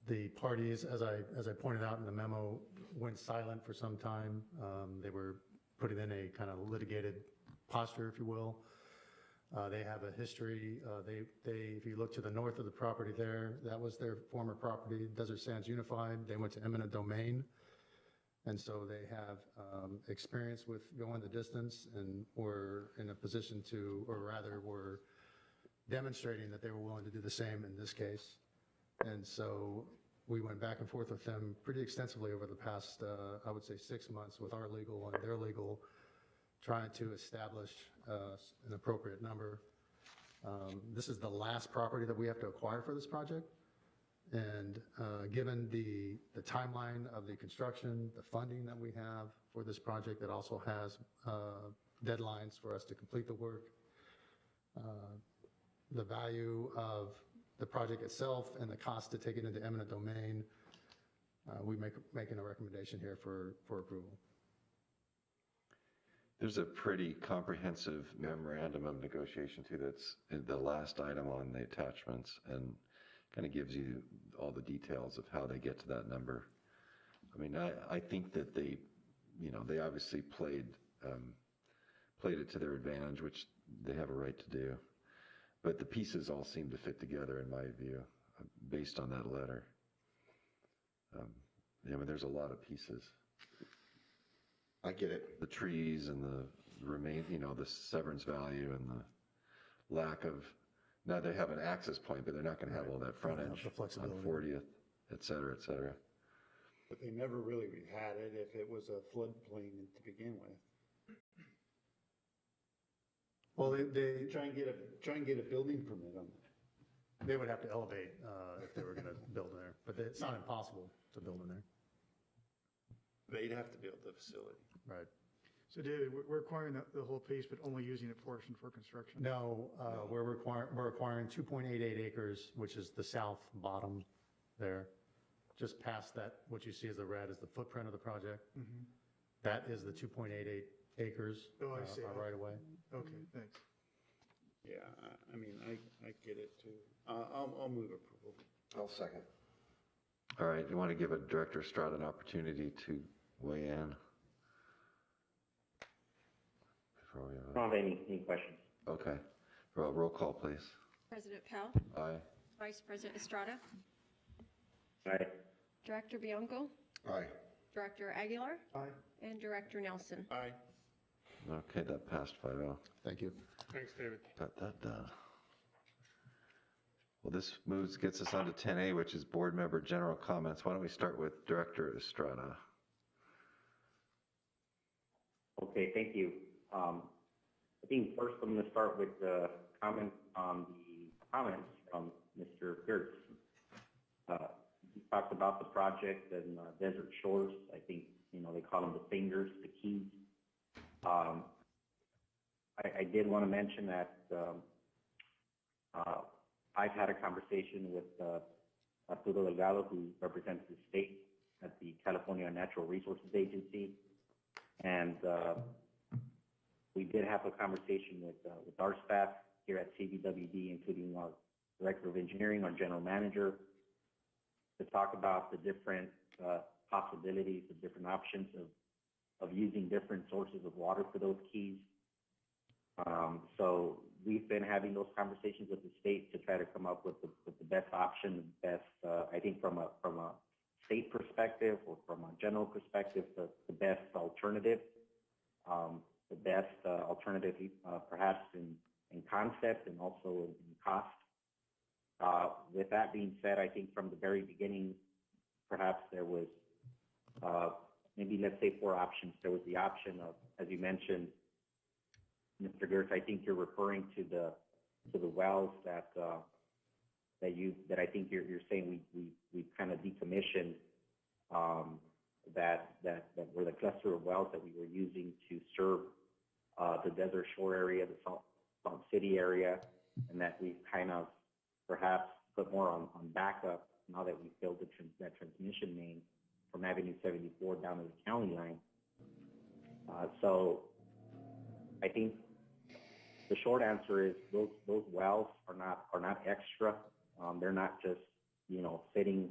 The parties, as I pointed out in the memo, went silent for some time. They were putting in a kind of litigated posture, if you will. They have a history. If you look to the north of the property there, that was their former property, Desert Sands Unified. They went to eminent domain. And so they have experience with going the distance and were in a position to, or rather were demonstrating that they were willing to do the same in this case. And so we went back and forth with them pretty extensively over the past, I would say 6 months with our legal and their legal, trying to establish an appropriate number. This is the last property that we have to acquire for this project. And given the timeline of the construction, the funding that we have for this project that also has deadlines for us to complete the work, the value of the project itself and the cost to take it into eminent domain, we making a recommendation here for approval. There's a pretty comprehensive memorandum of negotiation too that's the last item on the attachments and kind of gives you all the details of how they get to that number. I mean, I think that they obviously played it to their advantage, which they have a right to do. But the pieces all seem to fit together in my view, based on that letter. I mean, there's a lot of pieces. I get it. The trees and the the severance value and the lack of, now they have an access point, but they're not going to have all that frontage on 40th, et cetera, et cetera. But they never really had it if it was a floodplain to begin with. Well, they try and get a building permit on that. They would have to elevate if they were going to build in there, but it's not impossible to build in there. They'd have to build the facility. Right. So David, we're acquiring the whole piece, but only using a portion for construction? No, we're acquiring 2.88 acres, which is the south bottom there. Just past that, what you see as the red is the footprint of the project. Mm-hmm. That is the 2.88 acres. Oh, I see. Right away. Okay, thanks. Yeah, I mean, I get it too. I'll move approval. I'll second. All right, you want to give Director Estrada an opportunity to weigh in? I don't have any questions. Okay. Roll call, please. President Powell, Aye. Vice President Estrada, Aye. Director Bianco, Aye. Director Aguilar, Aye. and Director Nelson. Aye. Okay, that passed 5-0. Thank you. Thanks, David. Got that done. Well, this gets us on to 10A, which is board member general comments. Why don't we start with Director Estrada? Okay, thank you. I think first I'm going to start with the comment on the comments from Mr. Gertz. He talked about the project and Desert Shores. I think, they call them the fingers, the keys. I did want to mention that I've had a conversation with Arturo Delgado, who represents the state at the California Natural Resources Agency. And we did have a conversation with our staff here at CBWD, including our Director of Engineering, our General Manager, to talk about the different possibilities, the different options of using different sources of water for those keys. So we've been having those conversations with the state to try to come up with the best option, the best, I think from a state perspective or from a general perspective, the best alternative. The best alternative perhaps in concept and also in cost. With that being said, I think from the very beginning, perhaps there was, maybe let's say 4 options. There was the option of, as you mentioned, Mr. Gertz, I think you're referring to the wells that I think you're saying we kind of decommissioned, that were the cluster of wells that we were using to serve the Desert Shore area, the Salt City area, and that we kind of perhaps put more on backup now that we filled that transmission main from Avenue 74 down to the county line. So I think the short answer is those wells are not extra. They're not just, sitting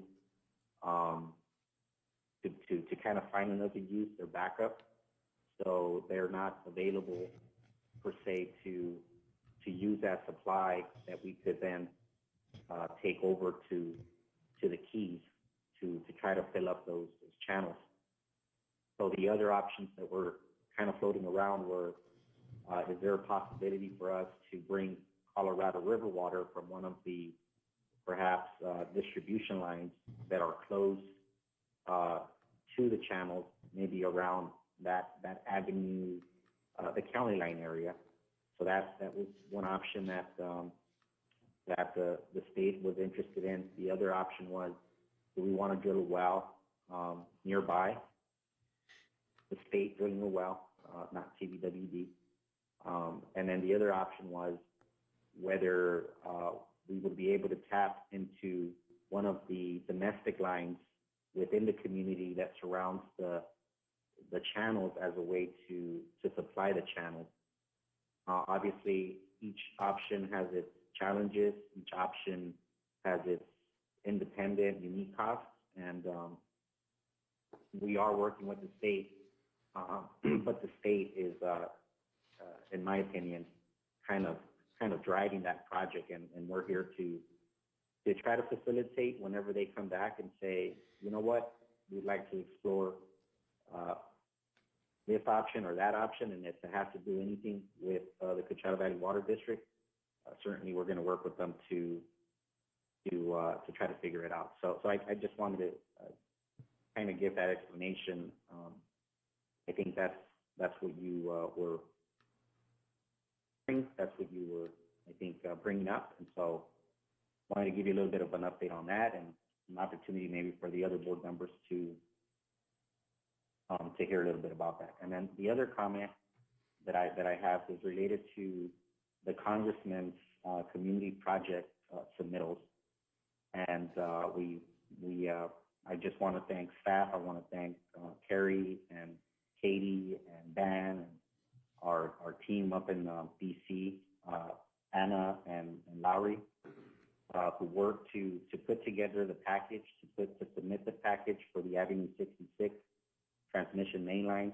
to kind of find another use. They're backup. So they're not available per se to use that supply that we could then take over to the Keys to try to fill up those channels. So the other options that were kind of floating around were, is there a possibility for us to bring Colorado River water from one of the perhaps distribution lines that are close to the channels, maybe around that avenue, the county line area. So that was one option that the state was interested in. The other option was, do we want to drill a well nearby? The state drilling a well, not CBWD. And then the other option was whether we would be able to tap into one of the domestic lines within the community that surrounds the channels as a way to supply the channels. Obviously, each option has its challenges. Each option has its independent, unique costs, and we are working with the state, but the state is, in my opinion, kind of driving that project, and we're here to try to facilitate whenever they come back and say, you know what, we'd like to explore this option or that option, and if it has to do anything with the Coachella Valley Water District, certainly we're going to work with them to try to figure it out. So I just wanted to kind of give that explanation. I think that's what you were. That's what you were, I think, bringing up, and so I wanted to give you a little bit of an update on that, and an opportunity maybe for the other board members to hear a little bit about that. And then the other comment that I have is related to the congressman's community project submittals, and I just want to thank staff. I want to thank Carrie and Katie and Dan and our team up in DC, Anna and Lowry, who worked to put together the package, to submit the package for the Avenue 66 transmission main line.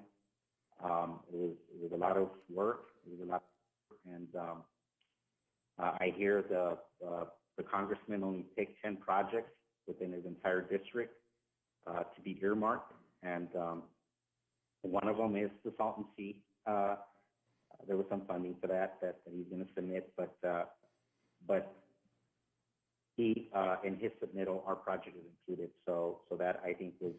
It was a lot of work. And I hear the congressman only picked 10 projects within his entire district to be earmarked, and one of them is the Salton Sea. There was some funding for that he's going to submit, but he in his submittal, our project is included. So that I think was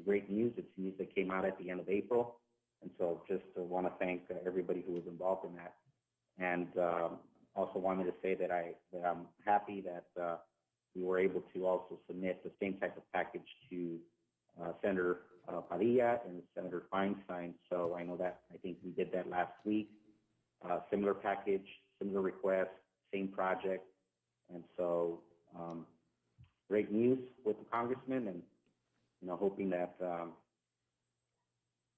great news. It's news that came out at the end of April, and so just want to thank everybody who was involved in that, and also wanted to say that I'm happy that we were able to also submit the same type of package to Senator Padilla and Senator Feinstein. So I know that, I think we did that last week. Similar package, similar request, same project. And so great news with the congressman, and hoping that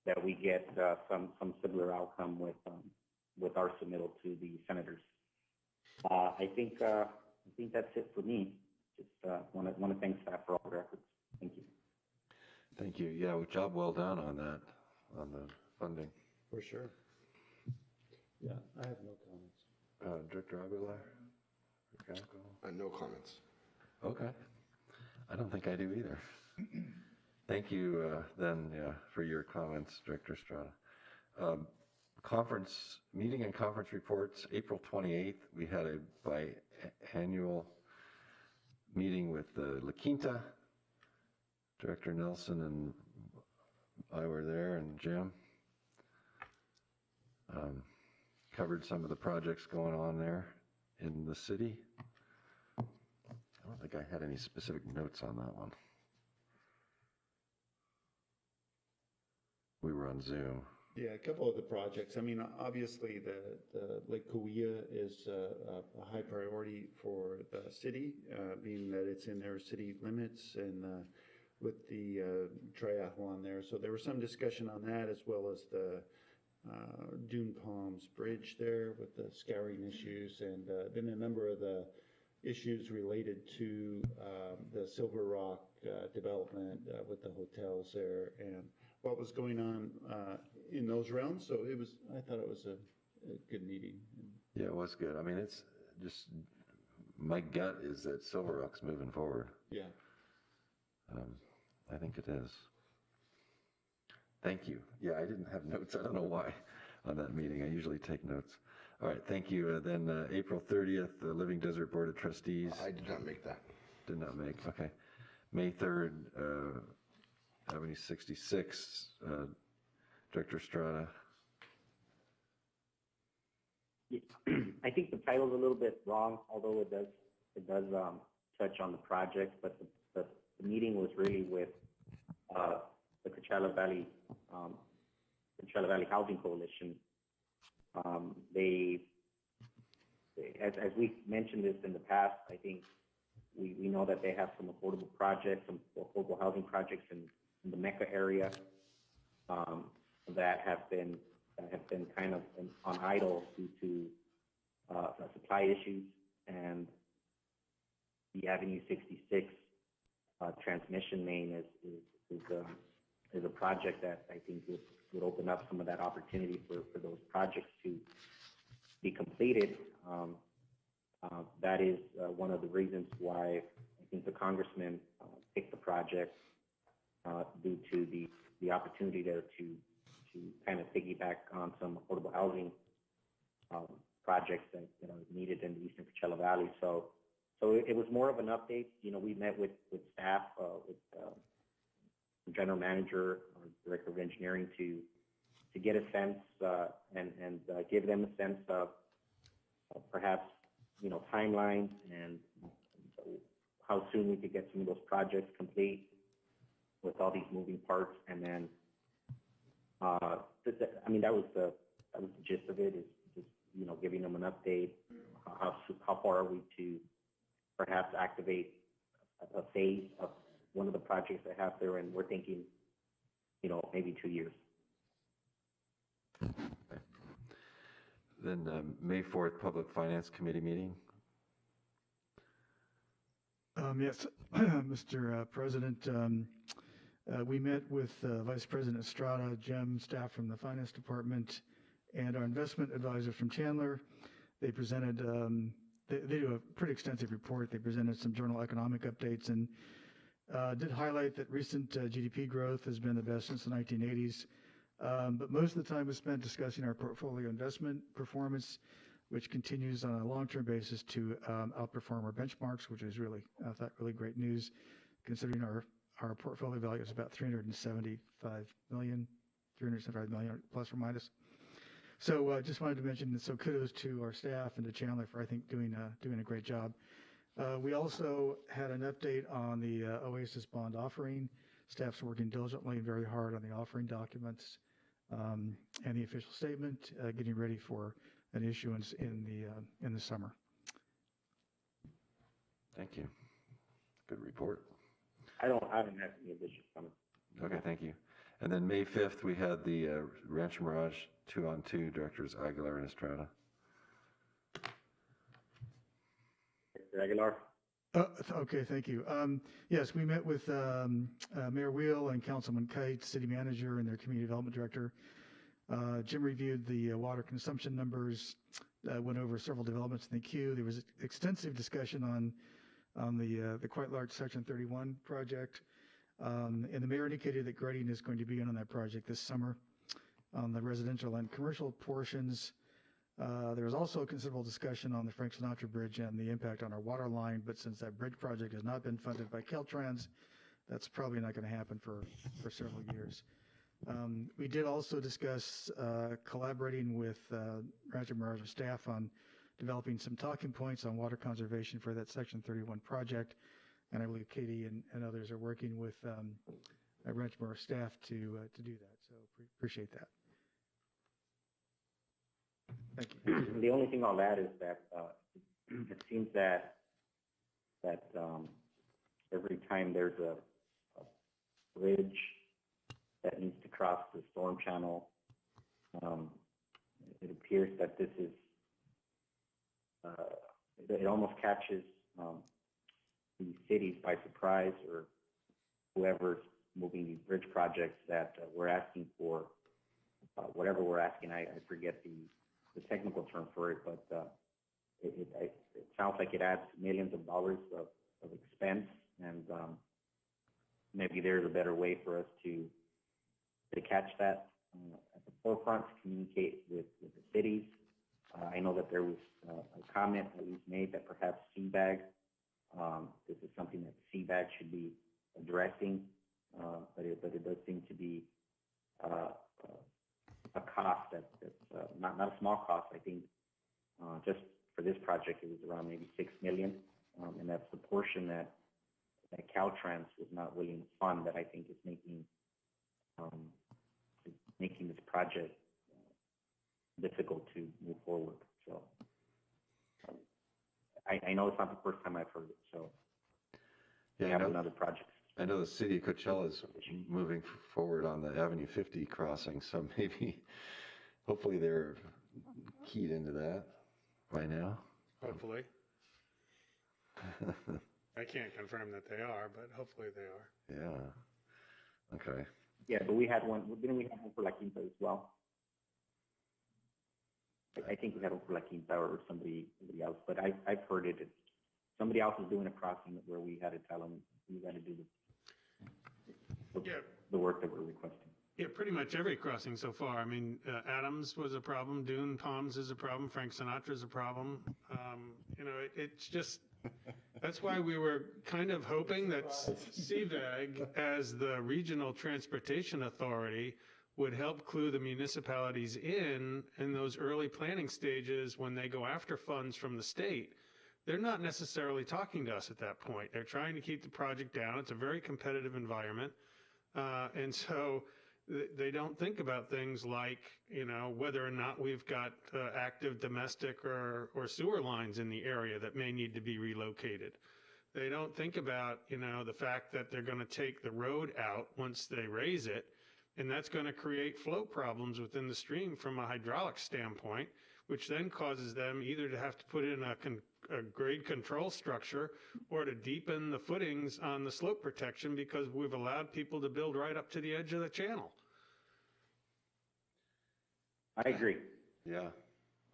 that we get some similar outcome with our submittal to the senators. I think that's it for me. Just want to thank staff for all their efforts. Thank you. Thank you. Yeah, job well done on that, on the funding. For sure. Yeah, I have no comments. Director Aguilar? Okay. No comments. Okay. I don't think I do either. Thank you then for your comments, Director Estrada. Meeting and conference reports, April 28th, we had a biannual meeting with La Quinta. Director Nelson and I were there, and Jim. Covered some of the projects going on there in the city. I don't think I had any specific notes on that one. We were on Zoom. Yeah, a couple of the projects. I mean, obviously, the Lake Cahuilla is a high priority for the city, being that it's in their city limits and with the triathlon there. So there was some discussion on that, as well as the Dune Palms Bridge there with the scouring issues, and then a number of the issues related to the Silver Rock development with the hotels there and what was going on in those realms. So I thought it was a good meeting. Yeah, it was good. I mean, it's just, my gut is that Silver Rock's moving forward. Yeah. I think it is. Thank you. Yeah, I didn't have notes. I don't know why on that meeting. I usually take notes. All right, thank you. Then April 30th, the Living Desert Board of Trustees. I did not make that. Did not make, okay. May 3rd, Avenue 66, Director Estrada. I think the title's a little bit wrong, although it does touch on the project, but the meeting was really with the Coachella Valley Housing Coalition. As we mentioned this in the past, I think we know that they have some affordable projects, some affordable housing projects in the Mecca area that have been kind of on idle due to supply issues, and the Avenue 66 transmission main is a project that I think would open up some of that opportunity for those projects to be completed. That is one of the reasons why I think the congressman picked the project due to the opportunity there to kind of piggyback on some affordable housing projects that needed in the Eastern Coachella Valley. So it was more of an update. We met with staff, with the general manager or director of engineering to get a sense and give them a sense of perhaps timelines and how soon we could get some of those projects complete with all these moving parts. And then that was the gist of it, is just giving them an update. How far are we to perhaps activate a phase of one of the projects they have there, and we're thinking maybe 2 years. Okay. Then May 4th, Public Finance Committee meeting. Yes, Mr. President, we met with Vice President Estrada, Jim, staff from the Finance Department, and our investment advisor from Chandler. They presented, they do a pretty extensive report. They presented some journal economic updates and did highlight that recent GDP growth has been the best since the 1980s. But most of the time was spent discussing our portfolio investment performance, which continues on a long-term basis to outperform our benchmarks, which is really, I thought, really great news, considering our portfolio value is about $375 million plus or minus. So just wanted to mention that. So kudos to our staff and to Chandler for, I think, doing a great job. We also had an update on the Oasis bond offering. Staff's working diligently and very hard on the offering documents and the official statement, getting ready for an issuance in the summer. Thank you. Good report. I don't have any additional comments. Okay, thank you. And then May 5th, we had the Rancho Mirage 2-on-2, Directors Aguilar and Estrada. Director Aguilar? Okay, thank you. Yes, we met with Mayor Wheel and Councilman Kite, City Manager, and their Community Development Director. Jim reviewed the water consumption numbers, went over several developments in the queue. There was extensive discussion on the quite large Section 31 project. And the mayor indicated that grading is going to be on that project this summer on the residential and commercial portions. There was also considerable discussion on the Frank Sinatra Bridge and the impact on our water line, but since that bridge project has not been funded by Caltrans, that's probably not going to happen for several years. We did also discuss collaborating with Rancho Mirage staff on developing some talking points on water conservation for that Section 31 project, and I believe Katie and others are working with Rancho Mirage staff to do that, so appreciate that. Thank you. The only thing I'll add is that it seems that every time there's a bridge that needs to cross the storm channel, it appears that this is it almost catches the cities by surprise, or whoever's moving these bridge projects, that we're asking for whatever we're asking. I forget the technical term for it, but it sounds like it adds millions of dollars of expense, and maybe there's a better way for us to catch that at the forefront, to communicate with the cities. I know that there was a comment that was made that perhaps CBAG, this is something that CBAG should be addressing, but it does seem to be a cost that's not a small cost. I think just for this project it was around maybe $6 million, and that's the portion that Caltrans was not willing to fund, that I think is making this project difficult to move forward. So I know it's not the first time I've heard it, so we have another project. I know the city of Coachella is moving forward on the Avenue 50 crossing, so maybe, hopefully they're keyed into that by now. Hopefully. I can't confirm that they are, but hopefully they are. Yeah. Okay. Yeah, but we had one. Didn't we have one for La Quinta as well? I think we had one for La Quinta or somebody else, but I've heard it. Somebody else is doing a crossing where we had to tell them you got to do the work that we're requesting. Yeah, pretty much every crossing so far. I mean, Adams was a problem, Dune Palms is a problem, Frank Sinatra is a problem. It's just, that's why we were kind of hoping that CVAG, as the regional transportation authority, would help clue the municipalities in those early planning stages when they go after funds from the state. They're not necessarily talking to us at that point. They're trying to keep the project down. It's a very competitive environment. And so they don't think about things like, whether or not we've got active domestic or sewer lines in the area that may need to be relocated. They don't think about, the fact that they're going to take the road out once they raise it, and that's going to create flow problems within the stream from a hydraulic standpoint, which then causes them either to have to put in a grade control structure or to deepen the footings on the slope protection, because we've allowed people to build right up to the edge of the channel. I agree. Yeah.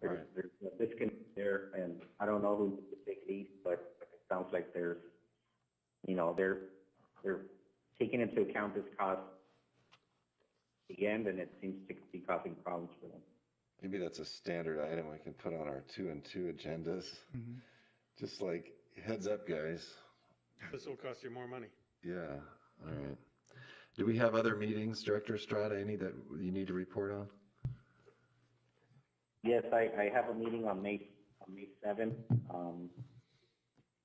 There's a disconnect there, and I don't know who's the big lead, but it sounds like there's, they're taking into account this cost again, and it seems to be causing problems for them. Maybe that's a standard item we can put on our 2 and 2 agendas. Mm-hmm. Just like, heads up, guys. This will cost you more money. Yeah. All right. Do we have other meetings, Director Estrada, any that you need to report on? Yes, I have a meeting on May 7th.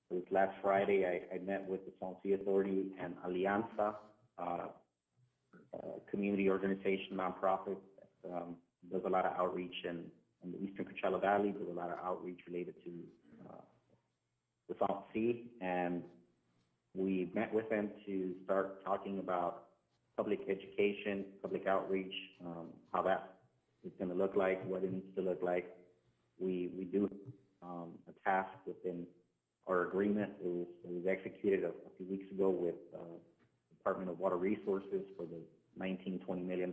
It was last Friday. I met with the Salton Authority and Alianza, community organization, nonprofit, does a lot of outreach in the Eastern Coachella Valley, does a lot of outreach related to the Salton Sea, and we met with them to start talking about public education, public outreach, how that is going to look like, what it needs to look like. We do a task within our agreement. It was executed a few weeks ago with Department of Water Resources for the $19-20 million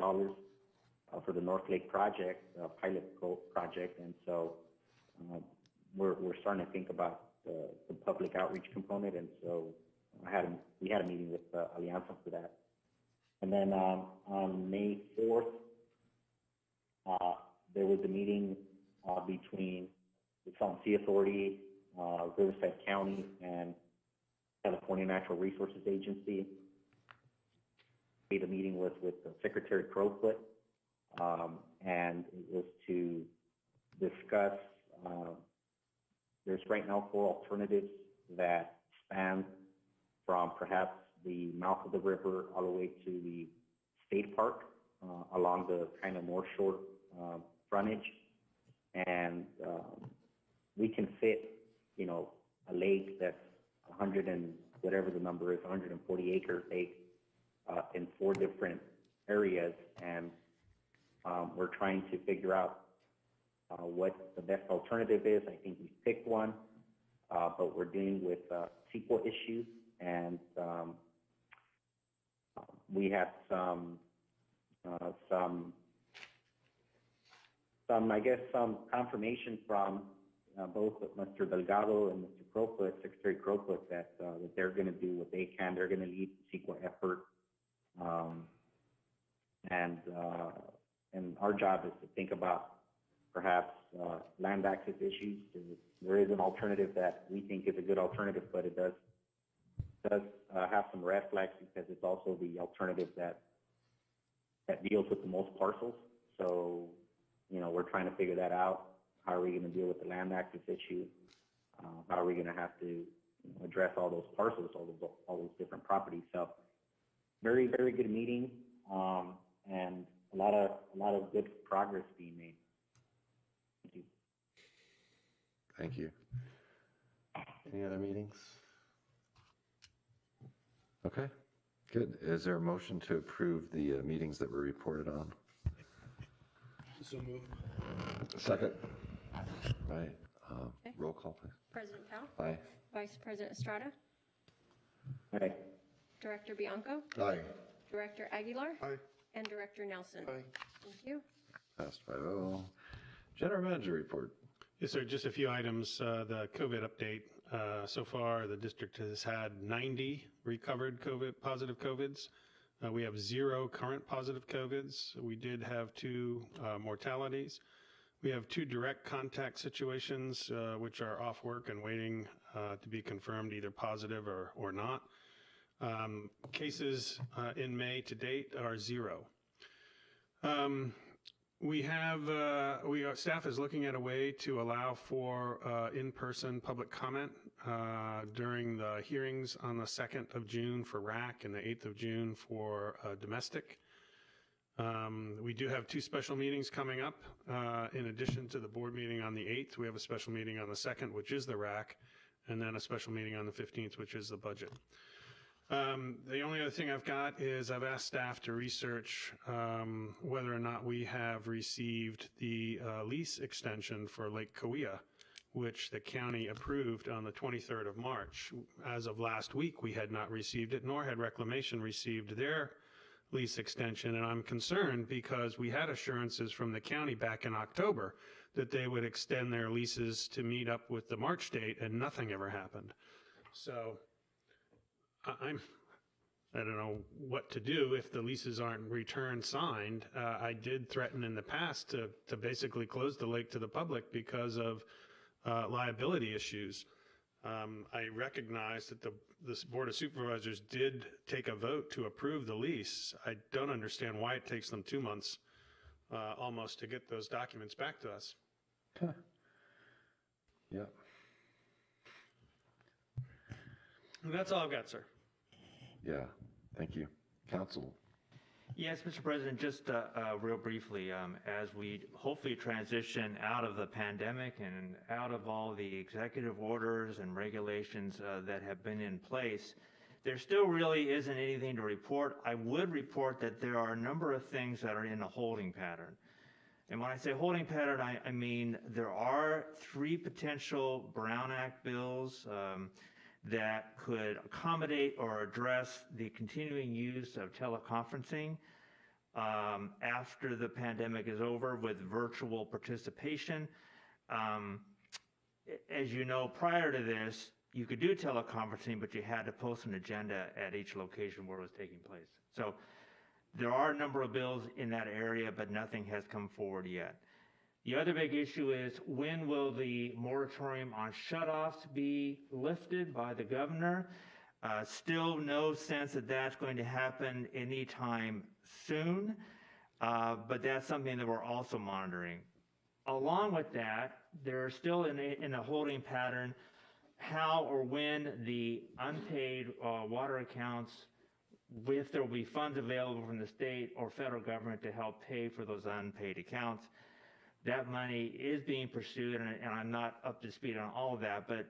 for the North Lake project, pilot project, and so we're starting to think about the public outreach component, and so we had a meeting with Alianza for that. And then on May 4th, there was a meeting between the Salton Sea Authority, Riverside County, and California Natural Resources Agency. We had a meeting with Secretary Crowfoot, and it was to discuss, there's right now 4 alternatives that span from perhaps the mouth of the river all the way to the state park, along the kind of North Shore frontage. And we can fit, you know, a lake that's 100 and whatever the number is, 140 acre lake, in 4 different areas. And we're trying to figure out what the best alternative is. I think we've picked one, but we're dealing with CEQA issues, and we have some confirmation from both Mr. Delgado and Mr. Crowfoot, Secretary Crowfoot, that they're going to do what they can. They're going to lead the CEQA effort, and our job is to think about perhaps land access issues. There is an alternative that we think is a good alternative, but it does have some red flags because it's also the alternative that deals with the most parcels. So, you know, we're trying to figure that out. How are we going to deal with the land access issue? How are we going to have to address all those parcels, all those different properties? So, very, very good meeting, and a lot of good progress being made. Thank you. Thank you. Any other meetings? Okay, good. Is there a motion to approve the meetings that were reported on? So moved. Second. Right. Roll call, please. President Powell? Aye. Vice President Estrada? Aye. Director Bianco? Aye. Director Aguilar? Aye. And Director Nelson? Aye. Thank you. Passed 5-0. General Manager report. Yes, sir. Just a few items. The COVID update. So far, the district has had 90 recovered positive COVIDs. We have 0 current positive COVIDs. We did have 2 mortalities. We have 2 direct contact situations, which are off work and waiting to be confirmed, either positive or not. Cases in May to date are 0. Staff is looking at a way to allow for in-person public comment during the hearings on the 2nd of June for RAC and the 8th of June for domestic. We do have 2 special meetings coming up. In addition to the board meeting on the 8th, we have a special meeting on the 2nd, which is the RAC, and then a special meeting on the 15th, which is the budget. The only other thing I've got is I've asked staff to research whether or not we have received the lease extension for Lake Cahuilla, which the county approved on the 23rd of March. As of last week, we had not received it, nor had Reclamation received their lease extension. And I'm concerned because we had assurances from the county back in October that they would extend their leases to meet up with the March date, and nothing ever happened. So I don't know what to do if the leases aren't returned signed. I did threaten in the past to basically close the lake to the public because of liability issues. I recognize that the Board of Supervisors did take a vote to approve the lease. I don't understand why it takes them 2 months almost to get those documents back to us. Yeah. And that's all I've got, sir. Yeah, thank you. Council. Yes, Mr. President, just real briefly, as we hopefully transition out of the pandemic and out of all the executive orders and regulations that have been in place, there still really isn't anything to report. I would report that there are a number of things that are in a holding pattern. And when I say holding pattern, I mean there are 3 potential Brown Act bills that could accommodate or address the continuing use of teleconferencing after the pandemic is over with virtual participation. As you know, prior to this, you could do teleconferencing, but you had to post an agenda at each location where it was taking place. So there are a number of bills in that area, but nothing has come forward yet. The other big issue is when will the moratorium on shutoffs be lifted by the governor? Still no sense that that's going to happen anytime soon, but that's something that we're also monitoring. Along with that, they're still in a holding pattern how or when the unpaid water accounts, if there will be funds available from the state or federal government to help pay for those unpaid accounts. That money is being pursued, and I'm not up to speed on all of that, but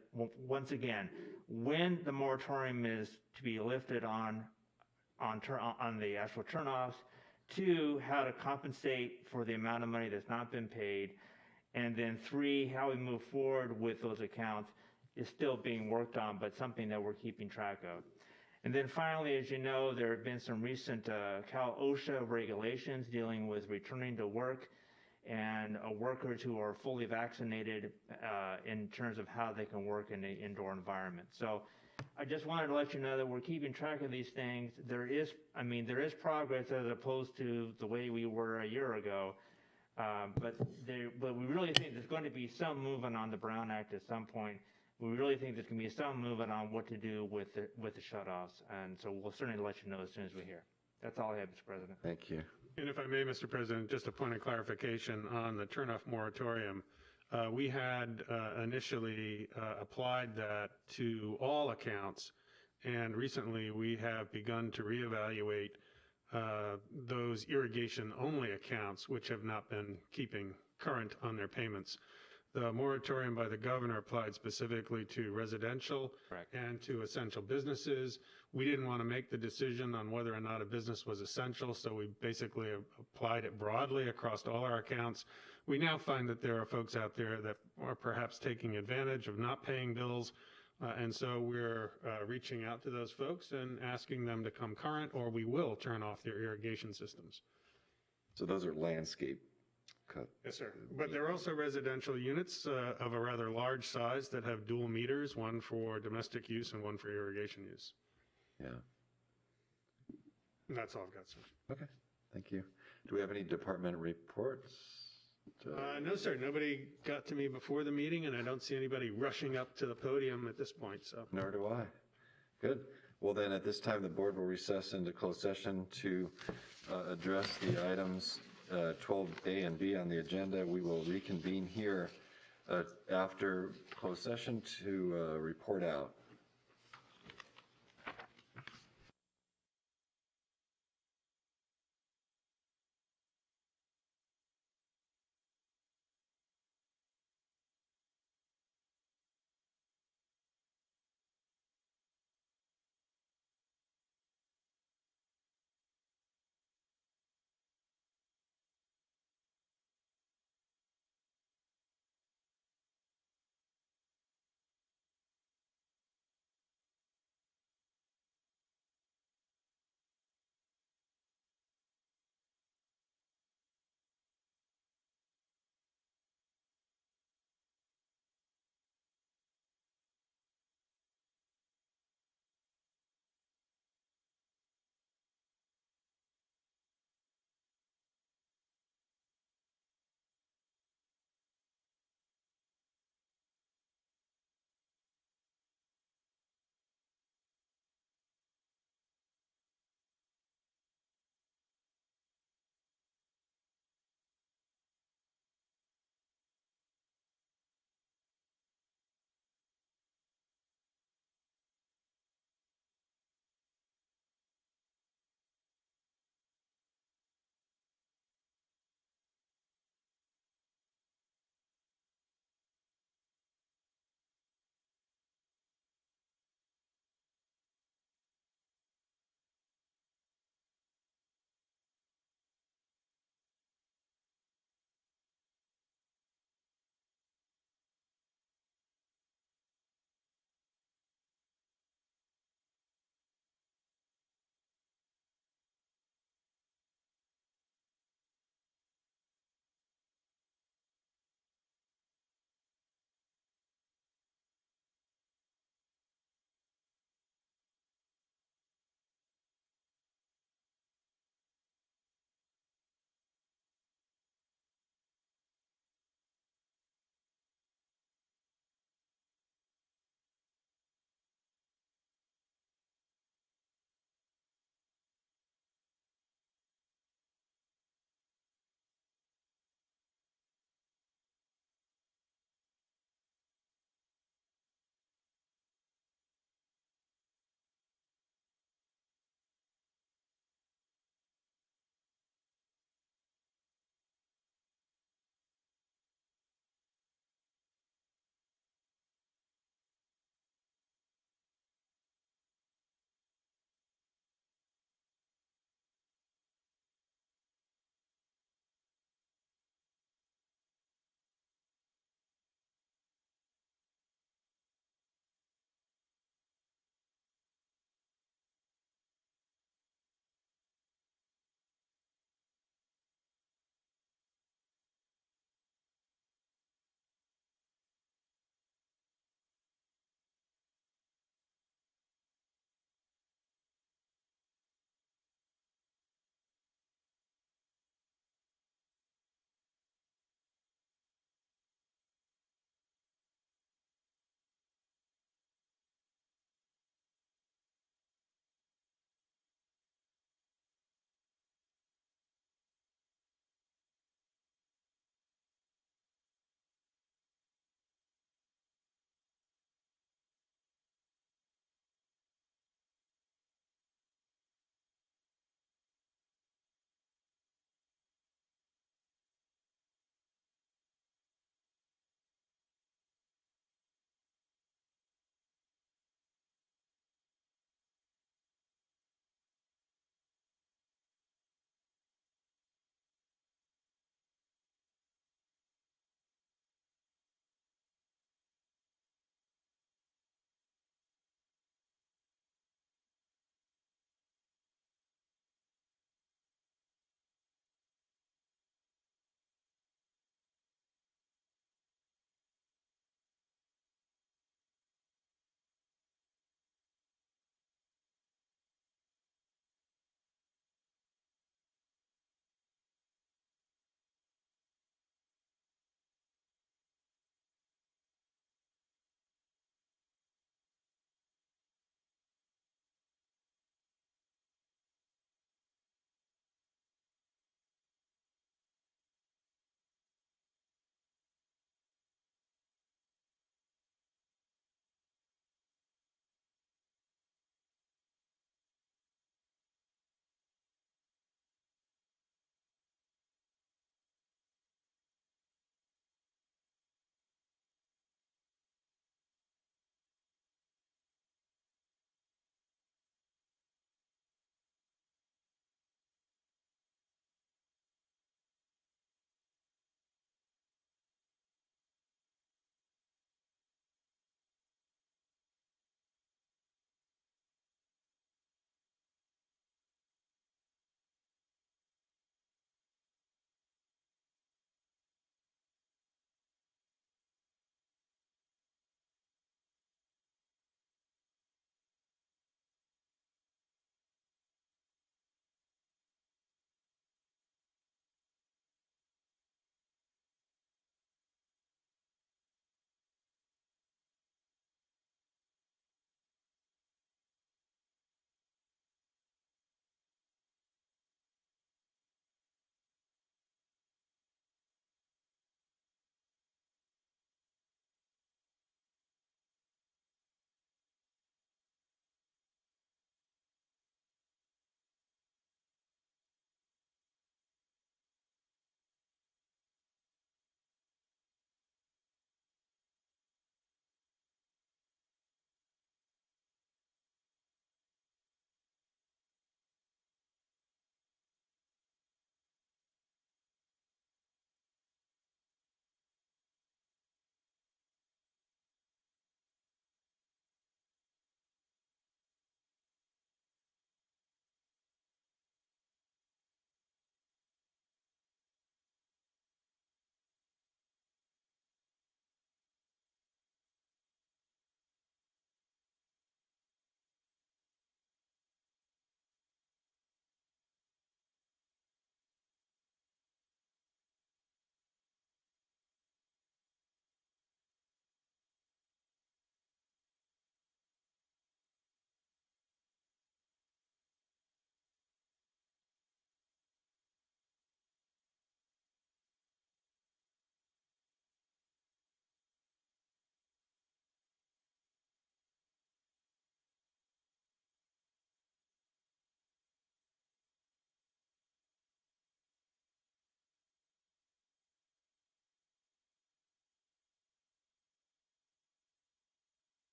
once again, when the moratorium is to be lifted on the actual turnoffs, 2, how to compensate for the amount of money that's not been paid, and then 3, how we move forward with those accounts is still being worked on, but something that we're keeping track of. And then finally, as you know, there have been some recent Cal OSHA regulations dealing with returning to work and workers who are fully vaccinated in terms of how they can work in the indoor environment. So I just wanted to let you know that we're keeping track of these things. There is progress as opposed to the way we were a year ago. But we really think there's going to be some movement on the Brown Act at some point. We really think there's going to be some movement on what to do with the shutoffs. And so we'll certainly let you know as soon as we hear. That's all I have, Mr. President. Thank you. And if I may, Mr. President, just a point of clarification on the turnoff moratorium. We had initially applied that to all accounts, and recently we have begun to reevaluate those irrigation-only accounts which have not been keeping current on their payments. The moratorium by the governor applied specifically to residential and to essential businesses. We didn't want to make the decision on whether or not a business was essential, so we basically applied it broadly across all our accounts. We now find that there are folks out there that are perhaps taking advantage of not paying bills, and so we're reaching out to those folks and asking them to come current, or we will turn off their irrigation systems. So those are landscape cut. Yes, sir. But there are also residential units of a rather large size that have dual meters, one for domestic use and one for irrigation use. Yeah. And that's all I've got, sir. Okay, thank you. Do we have any department reports? No, sir. Nobody got to me before the meeting, and I don't see anybody rushing up to the podium at this point. So. Nor do I. Good. Well, then, at this time, the board will recess into closed session to address the items 12A and B on the agenda. We will reconvene here after closed session to report out.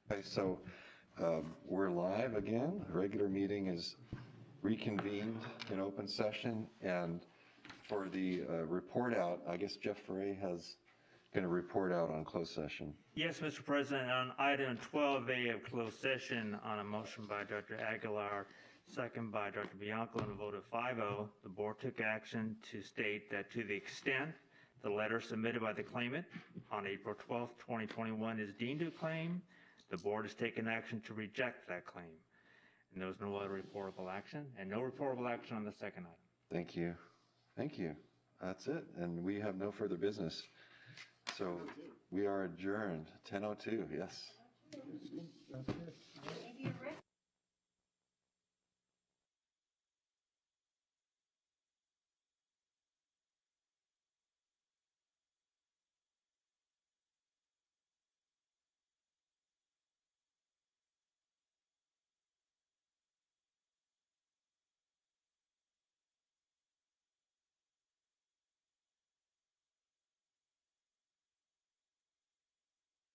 Okay, so we're live again. The regular meeting is reconvened in open session. And for the report out, I guess Jeff Ferre has going to report out on closed session. Yes, Mr. President, on item 12A of closed session, on a motion by Dr. Aguilar, second by Dr. Bianco, and a vote of 5-0, the board took action to state that to the extent the letter submitted by the claimant on April 12, 2021 is deemed a claim, the board has taken action to reject that claim. And there was no other reportable action, and no reportable action on the second item. Thank you. Thank you. That's it. And we have no further business. So we are adjourned, 10:02, yes.